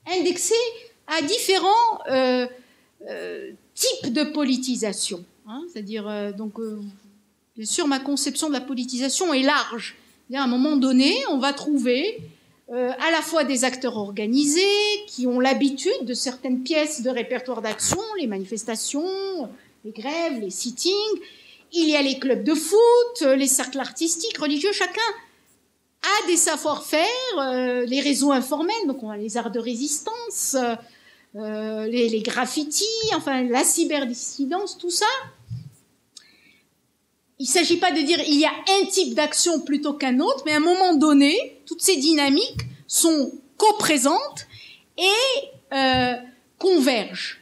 A: indexées à différents types de politisation. Hein, c'est-à-dire, bien sûr, ma conception de la politisation est large. À un moment donné, on va trouver à la fois des acteurs organisés qui ont l'habitude de certaines pièces de répertoire d'action, les manifestations, les grèves, les sittings. Il y a les clubs de foot, les cercles artistiques, religieux. Chacun a des savoir-faire, les réseaux informels, donc on a les arts de résistance, les graffitis, enfin la cyberdissidence, tout ça. Il ne s'agit pas de dire il y a un type d'action plutôt qu'un autre, mais à un moment donné, toutes ces dynamiques sont coprésentes et convergent.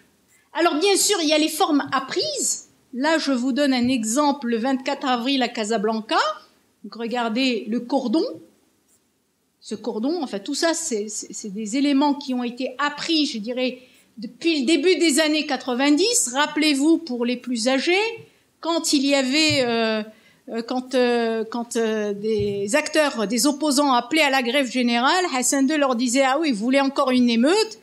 A: Alors bien sûr, il y a les formes apprises. Là, je vous donne un exemple, le 24 avril à Casablanca. Donc regardez le cordon. Ce cordon, enfin tout ça, c'est des éléments qui ont été appris, je dirais, depuis le début des années 90. Rappelez-vous, pour les plus âgés, quand il y avait, quand des acteurs, des opposants appelaient à la grève générale, Hassan II leur disait « Ah oui, vous voulez encore une émeute ?»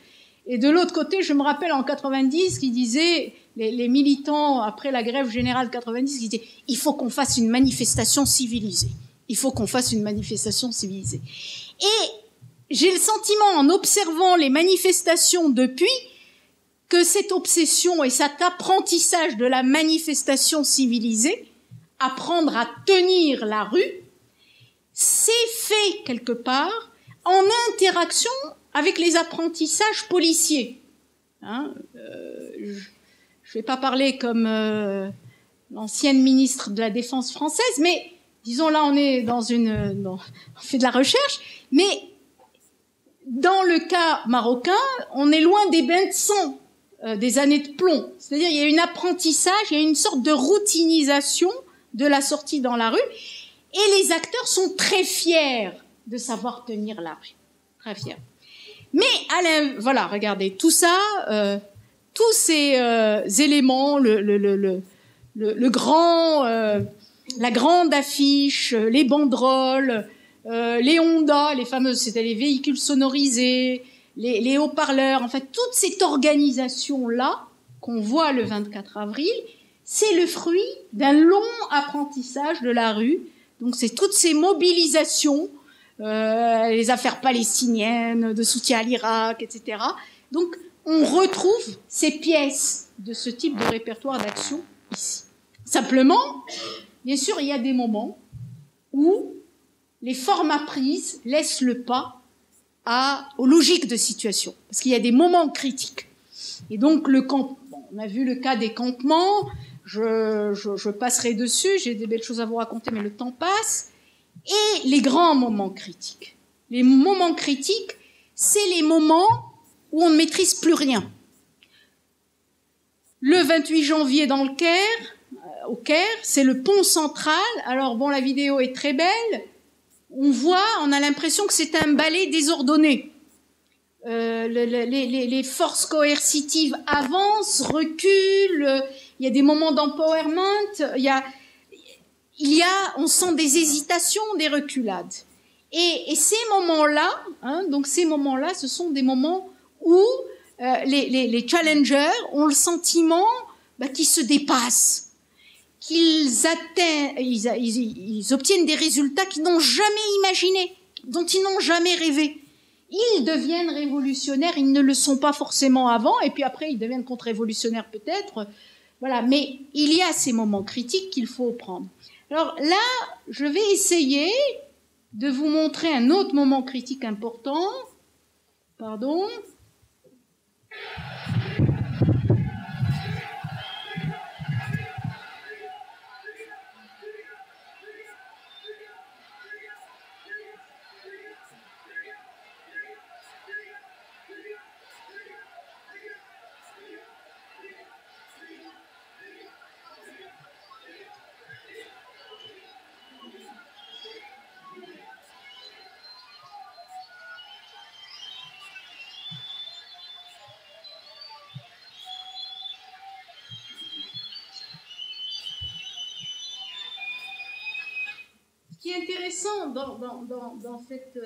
A: Et de l'autre côté, je me rappelle en 90, qui disait, les militants, après la grève générale 90, qui disaient « Il faut qu'on fasse une manifestation civilisée. Il faut qu'on fasse une manifestation civilisée. » Et j'ai le sentiment, en observant les manifestations depuis, que cette obsession et cet apprentissage de la manifestation civilisée, apprendre à tenir la rue, c'est fait quelque part en interaction avec les apprentissages policiers. Hein, je ne vais pas parler comme l'ancienne ministre de la Défense française, mais disons là on est on fait de la recherche, mais dans le cas marocain, on est loin des bains de sang des années de plomb. C'est-à-dire il y a un apprentissage, il y a une sorte de routinisation de la sortie dans la rue, et les acteurs sont très fiers de savoir tenir la rue. Très fiers. Mais voilà, regardez, tout ça, tous ces éléments, la grande affiche, les banderoles, les Honda, les fameuses, c'était les véhicules sonorisés, les haut-parleurs, en fait, toute cette organisation-là qu'on voit le 24 avril, c'est le fruit d'un long apprentissage de la rue. Donc c'est toutes ces mobilisations, les affaires palestiniennes, de soutien à l'Irak, etc. Donc on retrouve ces pièces de ce type de répertoire d'action ici. Simplement, bien sûr, il y a des moments où les formes apprises laissent le pas aux logiques de situation. Parce qu'il y a des moments critiques. Et donc, on a vu le cas des campements, je passerai dessus, j'ai des belles choses à vous raconter, mais le temps passe. Et les grands moments critiques. Les moments critiques, c'est les moments où on ne maîtrise plus rien. Le 28 janvier dans le Caire, au Caire, c'est le pont central. Alors bon, la vidéo est très belle. On a l'impression que c'est un ballet désordonné. Les forces coercitives avancent, reculent. Il y a des moments d'empowerment. On sent des hésitations, des reculades. Et ces moments-là, donc ces moments-là, ce sont des moments où les challengers ont le sentiment qu'ils se dépassent, qu'ils obtiennent des résultats qu'ils n'ont jamais imaginés, dont ils n'ont jamais rêvé. Ils deviennent révolutionnaires, ils ne le sont pas forcément avant, et puis après ils deviennent contre-révolutionnaires peut-être. Voilà, mais il y a ces moments critiques qu'il faut prendre. Alors là, je vais essayer de vous montrer un autre moment critique important. Pardon. qui est intéressant dans cette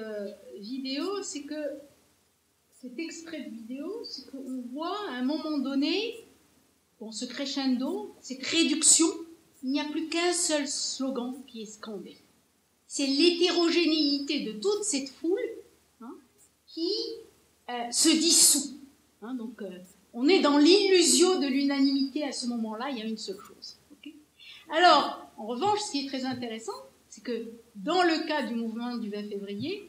A: vidéo, c'est que cet extrait de vidéo, c'est qu'on voit à un moment donné, bon, ce crescendo, cette réduction, il n'y a plus qu'un seul slogan qui est scandé. C'est l'hétérogénéité de toute cette foule qui se dissout. Donc, on est dans l'illusion de l'unanimité à ce moment-là, il y a une seule chose. Okay. Alors, en revanche, ce qui est très intéressant, c'est que dans le cas du mouvement du 20 février,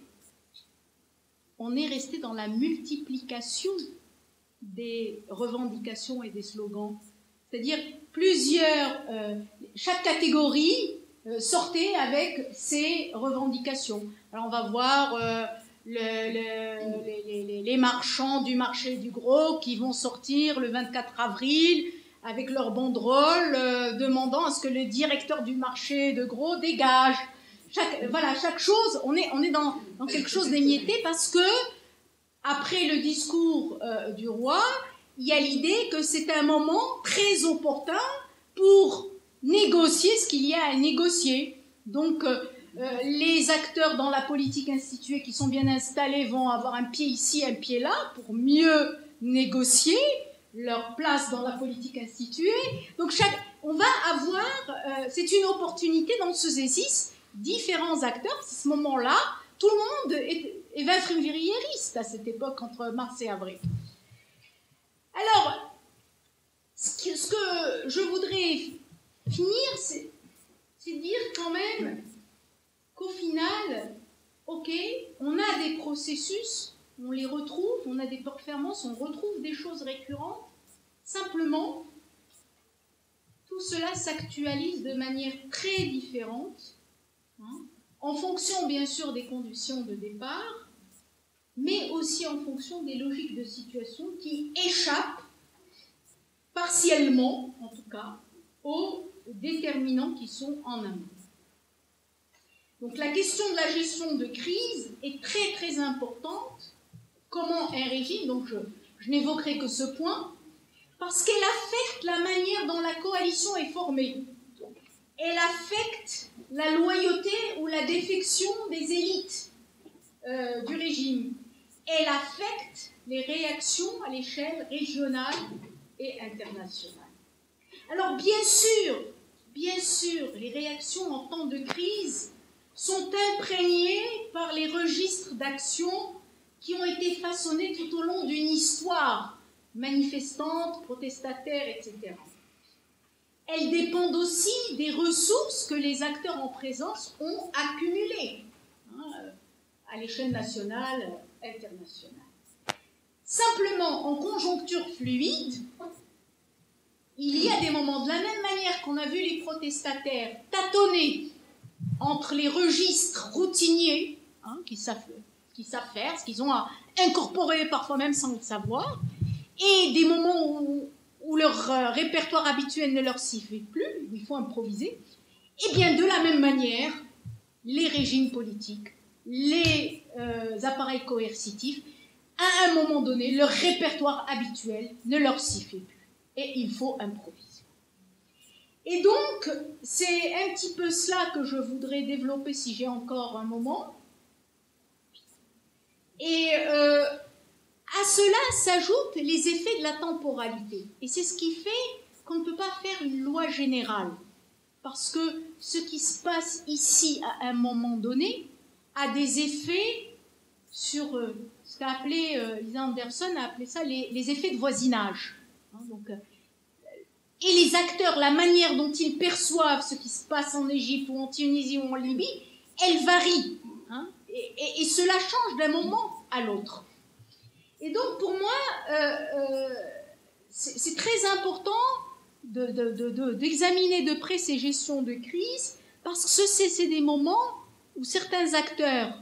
A: on est resté dans la multiplication des revendications et des slogans. C'est-à-dire chaque catégorie sortait avec ses revendications. Alors on va voir les marchands du marché du Gros qui vont sortir le 24 avril avec leur banderole demandant à ce que le directeur du marché de Gros dégage. Chaque chose, on est dans quelque chose d'émietté parce que après le discours du roi, il y a l'idée que c'est un moment très opportun pour négocier ce qu'il y a à négocier. Donc, les acteurs dans la politique instituée qui sont bien installés vont avoir un pied ici, un pied là, pour mieux négocier leur place dans la politique instituée. Donc, on va avoir, c'est une opportunité dans ce exercice, différents acteurs. À ce moment-là, tout le monde est 20 févriériste à cette époque, entre mars et avril. Alors, ce que je voudrais finir, c'est dire quand même qu'au final, ok, on a des processus, on les retrouve, on a des performances, on retrouve des choses récurrentes, simplement, tout cela s'actualise de manière très différente, en fonction bien sûr des conditions de départ, mais aussi en fonction des logiques de situation qui échappent partiellement, en tout cas, aux déterminants qui sont en amont. Donc la question de la gestion de crise est très très importante. Comment un régime, donc je n'évoquerai que ce point, parce qu'elle affecte la manière dont la coalition est formée. Elle affecte la loyauté ou la défection des élites du régime. Elle affecte les réactions à l'échelle régionale et internationale. Alors bien sûr, les réactions en temps de crise sont imprégnées par les registres d'action qui ont été façonnés tout au long d'une histoire manifestante, protestataire, etc. Elles dépendent aussi des ressources que les acteurs en présence ont accumulées à l'échelle nationale, internationale. Simplement, en conjoncture fluide, il y a des moments, de la même manière qu'on a vu les protestataires tâtonner entre les registres routiniers, qui savent faire, ce qu'ils ont à incorporer parfois même sans le savoir, et des moments où leur répertoire habituel ne leur suffit plus, il faut improviser, et bien de la même manière, les régimes politiques, les appareils coercitifs, à un moment donné, leur répertoire habituel ne leur suffit plus. Et il faut improviser. Et donc, c'est un petit peu cela que je voudrais développer si j'ai encore un moment. Et à cela s'ajoutent les effets de la temporalité. Et c'est ce qui fait qu'on ne peut pas faire une loi générale. Parce que ce qui se passe ici à un moment donné a des effets sur ce qu'a appelé, Lisa Anderson a appelé ça les effets de voisinage. Donc, et les acteurs, la manière dont ils perçoivent ce qui se passe en Égypte ou en Tunisie ou en Libye, elle varie. Et cela change d'un moment à l'autre. Et donc, pour moi, c'est très important d'examiner de près ces gestions de crise, parce que c'est des moments où certains acteurs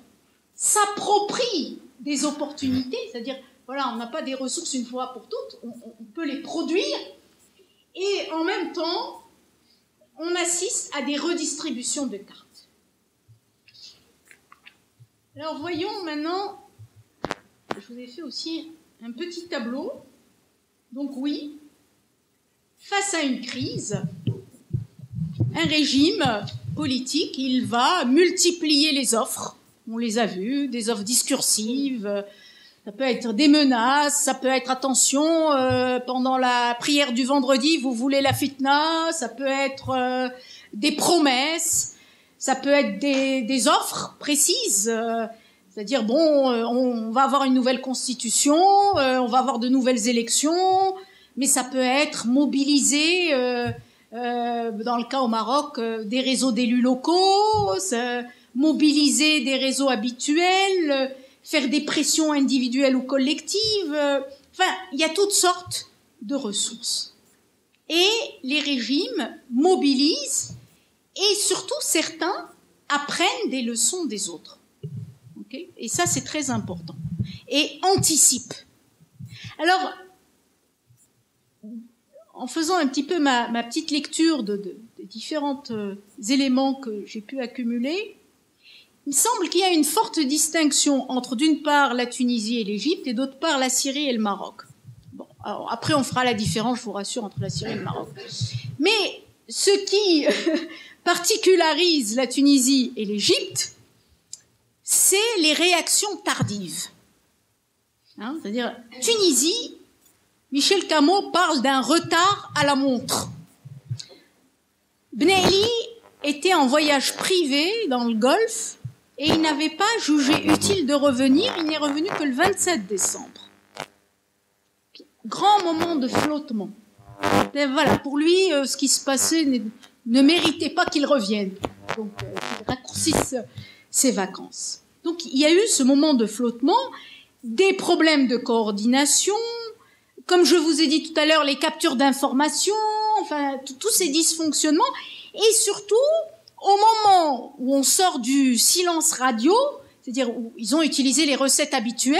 A: s'approprient des opportunités, c'est-à-dire, voilà, on n'a pas des ressources une fois pour toutes, on peut les produire, et en même temps, on assiste à des redistributions de cartes. Alors, voyons maintenant, je vous ai fait aussi un petit tableau. Donc oui, face à une crise, un régime politique, il va multiplier les offres. On les a vues, des offres discursives. Ça peut être des menaces, ça peut être attention, pendant la prière du vendredi, vous voulez la fitna, ça peut être des promesses, ça peut être des offres précises, c'est-à-dire bon, on va avoir une nouvelle constitution, on va avoir de nouvelles élections, mais ça peut être mobiliser, dans le cas au Maroc, des réseaux d'élus locaux, mobiliser des réseaux habituels, faire des pressions individuelles ou collectives. Enfin, il y a toutes sortes de ressources. Et les régimes mobilisent et surtout certains apprennent des leçons des autres. Okay ? Et ça, c'est très important. Et anticipent. Alors, en faisant un petit peu ma petite lecture des différents éléments que j'ai pu accumuler, il semble qu'il y a une forte distinction entre, d'une part, la Tunisie et l'Égypte, et d'autre part, la Syrie et le Maroc. Bon, alors après, on fera la différence, je vous rassure, entre la Syrie et le Maroc. Mais ce qui particularise la Tunisie et l'Égypte, c'est les réactions tardives. Hein, c'est-à-dire, Tunisie, Michel Camo parle d'un retard à la montre. Ben Ali était en voyage privé dans le Golfe, et il n'avait pas jugé utile de revenir, il n'est revenu que le 27 décembre. Grand moment de flottement. Et voilà, pour lui, ce qui se passait ne méritait pas qu'il revienne. Donc, il raccourcisse ses vacances. Donc, il y a eu ce moment de flottement, des problèmes de coordination, comme je vous ai dit tout à l'heure, les captures d'informations, enfin, tous ces dysfonctionnements, et surtout, au moment où on sort du silence radio, c'est-à-dire où ils ont utilisé les recettes habituelles,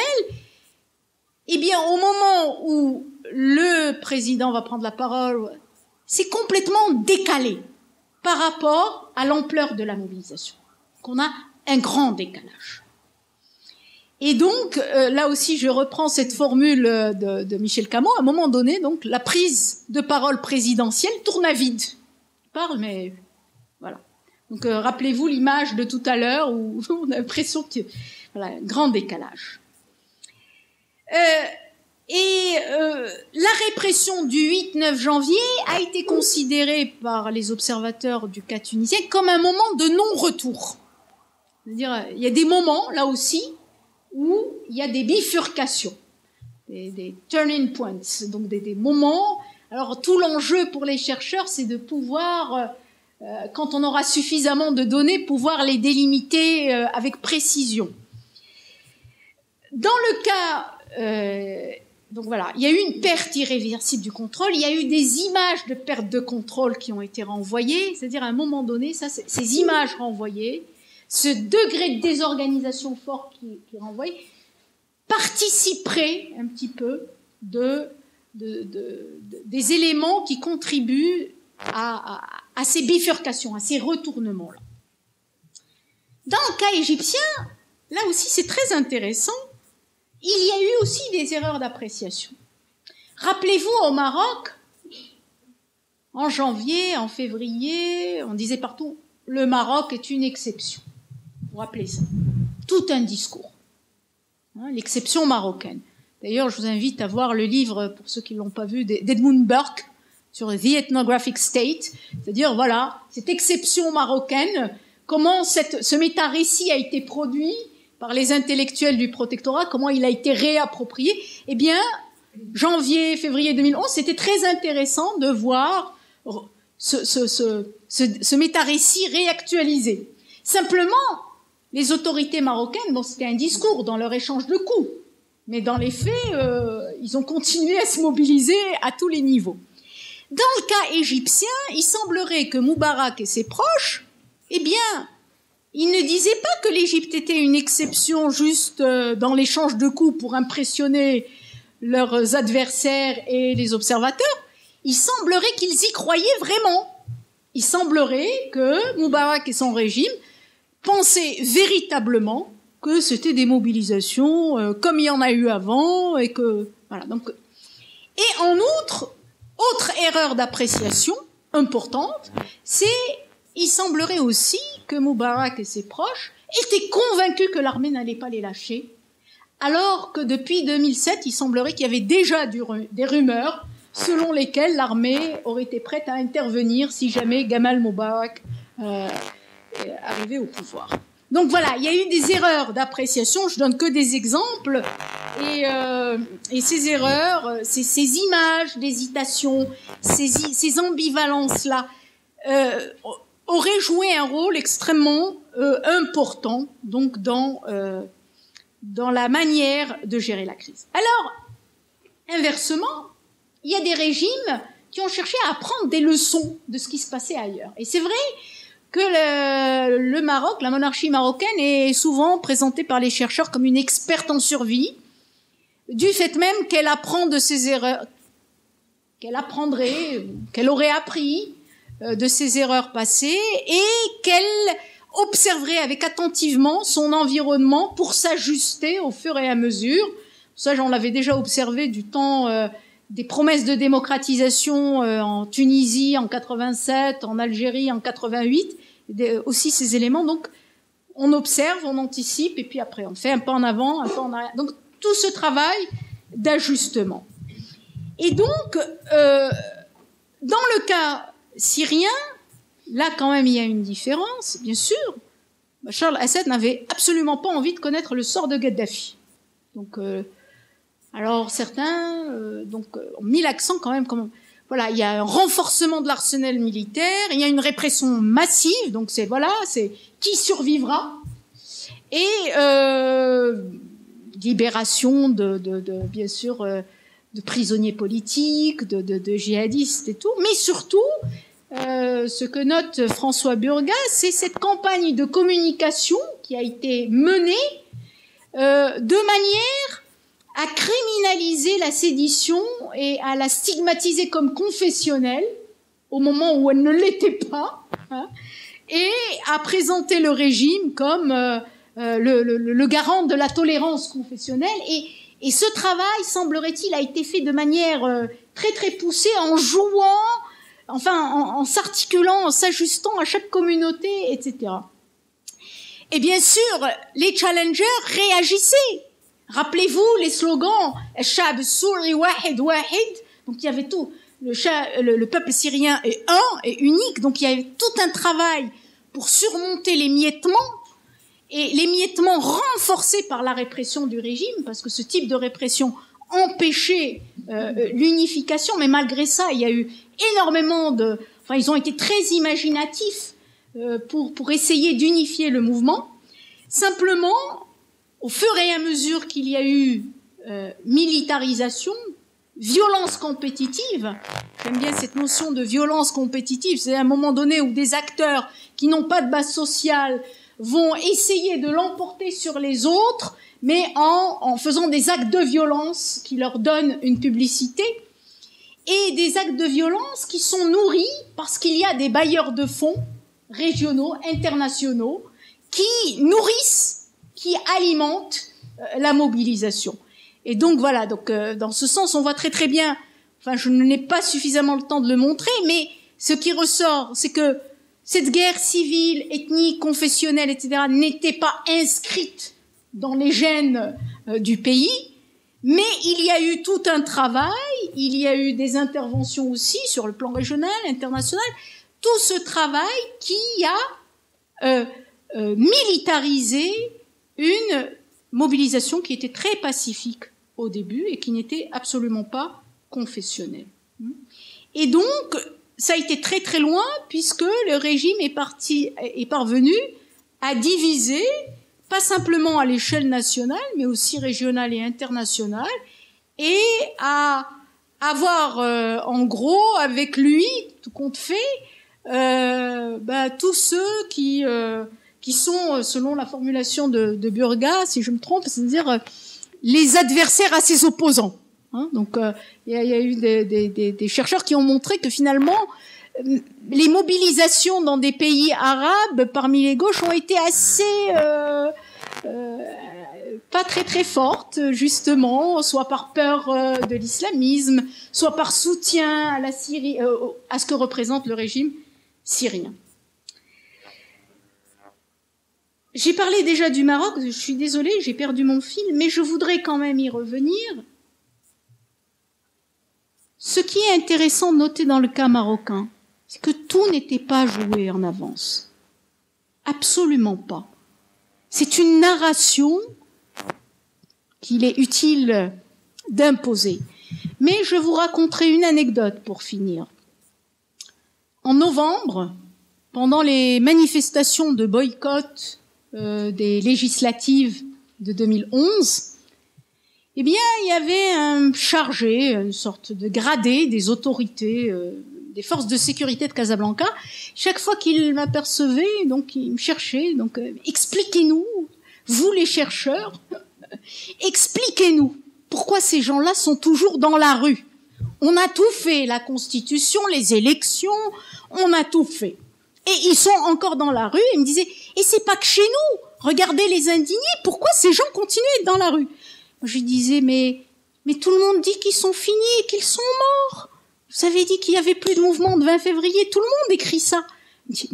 A: eh bien, au moment où le président va prendre la parole, c'est complètement décalé par rapport à l'ampleur de la mobilisation. Donc, on a un grand décalage. Et donc, là aussi, je reprends cette formule de Michel Camo. À un moment donné, donc, la prise de parole présidentielle tourne à vide. Je parle, mais voilà. Donc, rappelez-vous l'image de tout à l'heure où on a l'impression que, voilà, un grand décalage. La répression du 8-9 janvier a été considérée par les observateurs du cas tunisien comme un moment de non-retour. C'est-à-dire, il y a des moments, là aussi, où il y a des bifurcations, des turning points, donc des moments. Alors, tout l'enjeu pour les chercheurs, c'est de pouvoir, quand on aura suffisamment de données, pouvoir les délimiter avec précision. Dans le cas, donc voilà, il y a eu une perte irréversible du contrôle, il y a eu des images de perte de contrôle qui ont été renvoyées, c'est-à-dire à un moment donné, ça, ces images renvoyées, ce degré de désorganisation fort qui est renvoyé, participerait un petit peu des éléments qui contribuent à ces bifurcations, à ces retournements-là. Dans le cas égyptien, là aussi c'est très intéressant, il y a eu aussi des erreurs d'appréciation. Rappelez-vous, au Maroc, en janvier, en février, on disait partout, le Maroc est une exception. Vous vous rappelez ça? Tout un discours. Hein, l'exception marocaine. D'ailleurs, je vous invite à voir le livre, pour ceux qui ne l'ont pas vu, d'Edmund Burke, sur The Ethnographic State. C'est-à-dire, voilà, cette exception marocaine, comment ce méta-récit a été produit par les intellectuels du protectorat, comment il a été réapproprié. Eh bien, janvier, février 2011, c'était très intéressant de voir ce méta-récit réactualisé. Simplement, les autorités marocaines, bon, c'était un discours dans leur échange de coups, mais dans les faits, ils ont continué à se mobiliser à tous les niveaux. Dans le cas égyptien, il semblerait que Moubarak et ses proches, eh bien, ils ne disaient pas que l'Égypte était une exception juste dans l'échange de coups pour impressionner leurs adversaires et les observateurs. Il semblerait qu'ils y croyaient vraiment. Il semblerait que Moubarak et son régime pensaient véritablement que c'était des mobilisations comme il y en a eu avant et que voilà. Donc, et en outre, autre erreur d'appréciation importante, c'est il semblerait aussi que Moubarak et ses proches étaient convaincus que l'armée n'allait pas les lâcher, alors que depuis 2007, il semblerait qu'il y avait déjà des rumeurs selon lesquelles l'armée aurait été prête à intervenir si jamais Gamal Moubarak arrivait au pouvoir. Donc voilà, il y a eu des erreurs d'appréciation, je donne que des exemples, et ces erreurs, ces images d'hésitation, ces ambivalences-là, auraient joué un rôle extrêmement important donc dans la manière de gérer la crise. Alors, inversement, il y a des régimes qui ont cherché à apprendre des leçons de ce qui se passait ailleurs. Et c'est vrai que le Maroc, la monarchie marocaine, est souvent présentée par les chercheurs comme une experte en survie, du fait même qu'elle apprend de ses erreurs, qu'elle aurait appris de ses erreurs passées, et qu'elle observerait avec attentivement son environnement pour s'ajuster au fur et à mesure. Ça, j'en l'avais déjà observé du temps des promesses de démocratisation en Tunisie en 87, en Algérie en 88, aussi ces éléments. Donc, on observe, on anticipe, et puis après, on fait un pas en avant, un pas en arrière. Donc, tout ce travail d'ajustement. Et donc, dans le cas syrien, là, quand même, il y a une différence, bien sûr. Bachar al-Assad n'avait absolument pas envie de connaître le sort de Kadhafi. Donc, alors certains ont mis l'accent quand même, voilà, il y a un renforcement de l'arsenal militaire, il y a une répression massive, donc c'est qui survivra, et libération bien sûr de prisonniers politiques, de djihadistes et tout, mais surtout ce que note François Burgas, c'est cette campagne de communication qui a été menée de manière à criminaliser la sédition et à la stigmatiser comme confessionnelle au moment où elle ne l'était pas, hein, et à présenter le régime comme le garant de la tolérance confessionnelle. Et ce travail, semblerait-il, a été fait de manière très très poussée, en jouant, en s'articulant, en s'ajustant à chaque communauté, etc. Et bien sûr, les challengers réagissaient. Rappelez-vous les slogans « Shab Souri Wahid Wahid », donc il y avait tout, le peuple syrien est un et unique, donc il y avait tout un travail pour surmonter l'émiettement, et l'émiettement renforcé par la répression du régime, parce que ce type de répression empêchait l'unification, mais malgré ça, il y a eu énormément ils ont été très imaginatifs pour essayer d'unifier le mouvement. Simplement, au fur et à mesure qu'il y a eu militarisation, violence compétitive, j'aime bien cette notion de violence compétitive, c'est à un moment donné où des acteurs qui n'ont pas de base sociale vont essayer de l'emporter sur les autres, mais en faisant des actes de violence qui leur donnent une publicité, et des actes de violence qui sont nourris parce qu'il y a des bailleurs de fonds régionaux, internationaux, qui nourrissent, qui alimentent la mobilisation. Et donc voilà, dans ce sens, on voit très très bien, je n'ai pas suffisamment le temps de le montrer, mais ce qui ressort, c'est que cette guerre civile, ethnique, confessionnelle, etc., n'était pas inscrite dans les gènes du pays, mais il y a eu tout un travail, il y a eu des interventions aussi sur le plan régional, international, tout ce travail qui a militarisé une mobilisation qui était très pacifique au début et qui n'était absolument pas confessionnelle. Et donc, ça a été très très loin puisque le régime est parvenu à diviser, pas simplement à l'échelle nationale, mais aussi régionale et internationale, et à avoir en gros avec lui, tout compte fait, tous ceux qui sont, selon la formulation de Burgas, si je me trompe, c'est-à-dire les adversaires à ses opposants. Hein, donc, il y a eu des chercheurs qui ont montré que finalement, les mobilisations dans des pays arabes parmi les gauches ont été assez pas très très fortes, justement, soit par peur de l'islamisme, soit par soutien à la Syrie, à ce que représente le régime syrien. J'ai parlé déjà du Maroc, je suis désolée, j'ai perdu mon fil, mais je voudrais quand même y revenir. Ce qui est intéressant de noter dans le cas marocain, c'est que tout n'était pas joué en avance. Absolument pas. C'est une narration qu'il est utile d'imposer. Mais je vous raconterai une anecdote pour finir. En novembre, pendant les manifestations de boycott des législatives de 2011, eh bien, il y avait un chargé, une sorte de gradé des autorités, des forces de sécurité de Casablanca. Chaque fois qu'il m'apercevait, donc il me cherchait, donc expliquez-nous, vous les chercheurs, expliquez-nous pourquoi ces gens-là sont toujours dans la rue. On a tout fait, la Constitution, les élections, on a tout fait. Et ils sont encore dans la rue. Il me disait, et c'est pas que chez nous. Regardez les indignés. Pourquoi ces gens continuent à être dans la rue? Moi, je disais, mais tout le monde dit qu'ils sont finis et qu'ils sont morts. Vous avez dit qu'il y avait plus de mouvement de 20 février. Tout le monde écrit ça. Il me dit,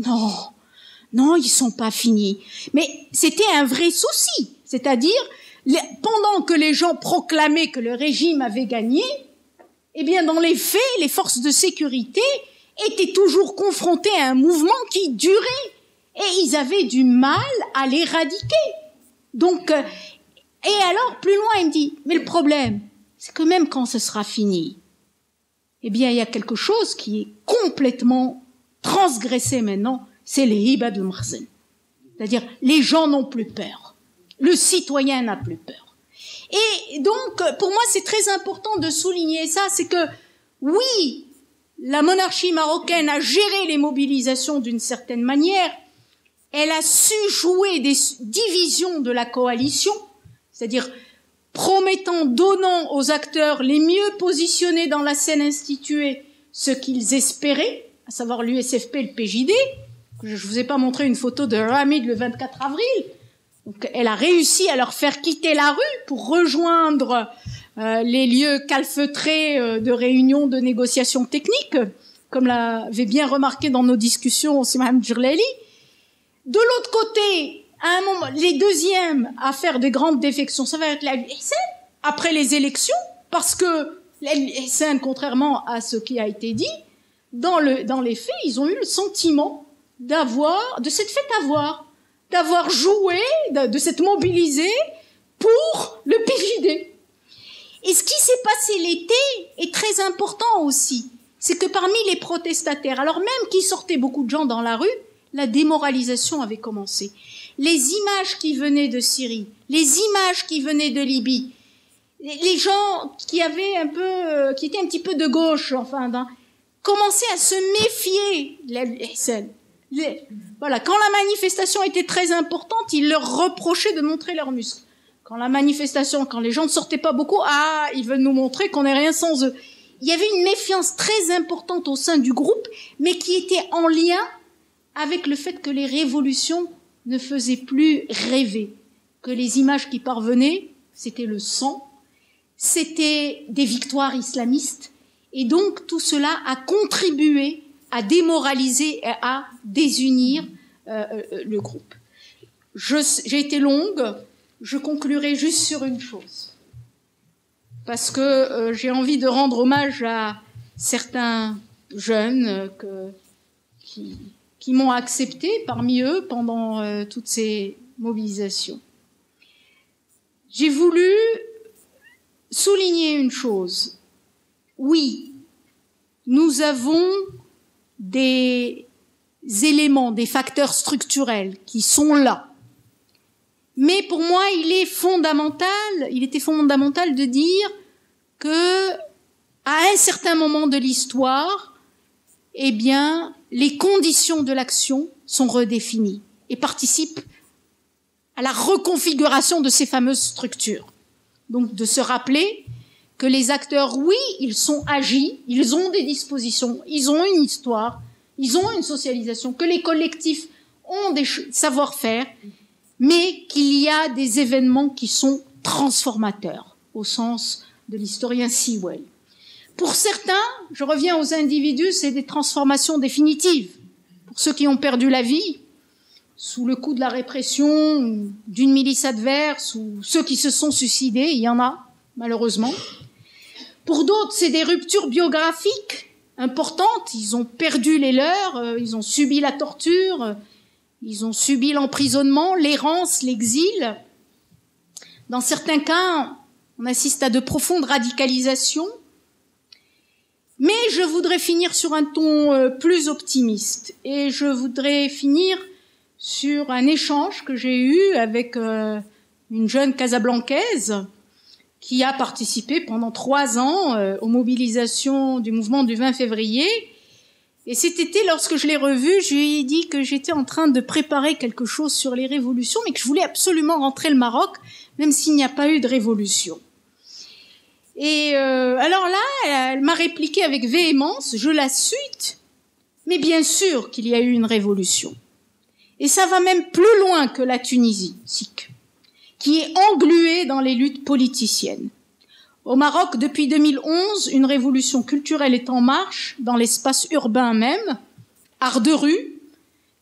A: non, ils sont pas finis. Mais c'était un vrai souci. C'est-à-dire, pendant que les gens proclamaient que le régime avait gagné, eh bien, dans les faits, les forces de sécurité étaient toujours confrontées à un mouvement qui durait. Et ils avaient du mal à l'éradiquer. Donc, et alors, plus loin, il me dit, mais le problème, c'est que même quand ce sera fini, eh bien, il y a quelque chose qui est complètement transgressé maintenant, c'est les hibad al-Makhzen. C'est-à-dire, les gens n'ont plus peur. Le citoyen n'a plus peur. Et donc, pour moi, c'est très important de souligner ça, c'est que, oui, la monarchie marocaine a géré les mobilisations d'une certaine manière, elle a su jouer des divisions de la coalition, c'est-à-dire promettant, donnant aux acteurs les mieux positionnés dans la scène instituée ce qu'ils espéraient, à savoir l'USFP et le PJD. Je vous ai pas montré une photo de Ramid le 24 avril. Donc, elle a réussi à leur faire quitter la rue pour rejoindre les lieux calfeutrés de réunions de négociations techniques, comme l'avait bien remarqué dans nos discussions aussi Mme Djirlali. De l'autre côté, à un moment, les deuxièmes à faire des grandes défections, ça va être la SN, après les élections, parce que la SN, contrairement à ce qui a été dit, dans les faits, ils ont eu le sentiment de s'être fait d'avoir joué, de s'être mobilisé pour le PJD. Et ce qui s'est passé l'été est très important aussi. C'est que parmi les protestataires, alors même qu'il sortait beaucoup de gens dans la rue, la démoralisation avait commencé. Les images qui venaient de Syrie, les images qui venaient de Libye, les gens qui étaient un petit peu de gauche, commençaient à se méfier de la SN. Voilà, quand la manifestation était très importante, ils leur reprochaient de montrer leurs muscles. Quand les gens ne sortaient pas beaucoup, ils veulent nous montrer qu'on n'est rien sans eux. Il y avait une méfiance très importante au sein du groupe, mais qui était en lien avec le fait que les révolutions ne faisaient plus rêver, que les images qui parvenaient, c'était le sang, c'était des victoires islamistes, et donc tout cela a contribué à démoraliser et à désunir le groupe. J'ai été longue, je conclurai juste sur une chose, parce que j'ai envie de rendre hommage à certains jeunes qui m'ont accepté parmi eux pendant toutes ces mobilisations. J'ai voulu souligner une chose. Oui, nous avons des éléments, des facteurs structurels qui sont là. Mais pour moi, il était fondamental de dire que, à un certain moment de l'histoire, eh bien, les conditions de l'action sont redéfinies et participent à la reconfiguration de ces fameuses structures. Donc, de se rappeler que les acteurs, oui, ils sont agis, ils ont des dispositions, ils ont une histoire, ils ont une socialisation, que les collectifs ont des savoir-faire, mais qu'il y a des événements qui sont transformateurs, au sens de l'historien Sewell. Pour certains, je reviens aux individus, c'est des transformations définitives. Pour ceux qui ont perdu la vie, sous le coup de la répression, d'une milice adverse, ou ceux qui se sont suicidés, il y en a, malheureusement. Pour d'autres, c'est des ruptures biographiques importantes. Ils ont perdu les leurs, ils ont subi la torture, ils ont subi l'emprisonnement, l'errance, l'exil. Dans certains cas, on assiste à de profondes radicalisations. Mais je voudrais finir sur un ton plus optimiste. Et je voudrais finir sur un échange que j'ai eu avec une jeune Casablancaise qui a participé pendant 3 ans aux mobilisations du mouvement du 20 février. Et cet été, lorsque je l'ai revue, je lui ai dit que j'étais en train de préparer quelque chose sur les révolutions, mais que je voulais absolument rentrer le Maroc, même s'il n'y a pas eu de révolution. Et alors là, elle m'a répliqué avec véhémence, je la suite, mais bien sûr qu'il y a eu une révolution. Et ça va même plus loin que la Tunisie, qui est engluée dans les luttes politiciennes. Au Maroc, depuis 2011, une révolution culturelle est en marche, dans l'espace urbain même, art de rue,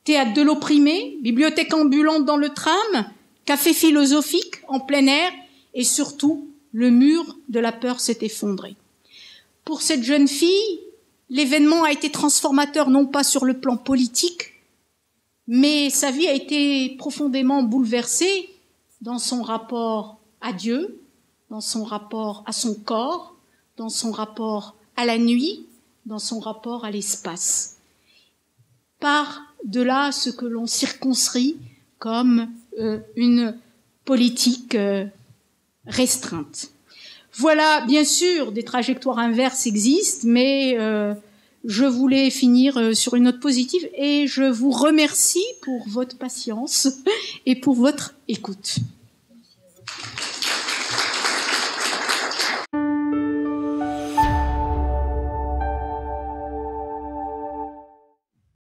A: théâtre de l'opprimé, bibliothèque ambulante dans le tram, café philosophique en plein air, et surtout, le mur de la peur s'est effondré. Pour cette jeune fille, l'événement a été transformateur non pas sur le plan politique, mais sa vie a été profondément bouleversée dans son rapport à Dieu, dans son rapport à son corps, dans son rapport à la nuit, dans son rapport à l'espace. Par-delà ce que l'on circonscrit comme une politique restreinte. Voilà, bien sûr, des trajectoires inverses existent, mais je voulais finir sur une note positive et je vous remercie pour votre patience et pour votre écoute.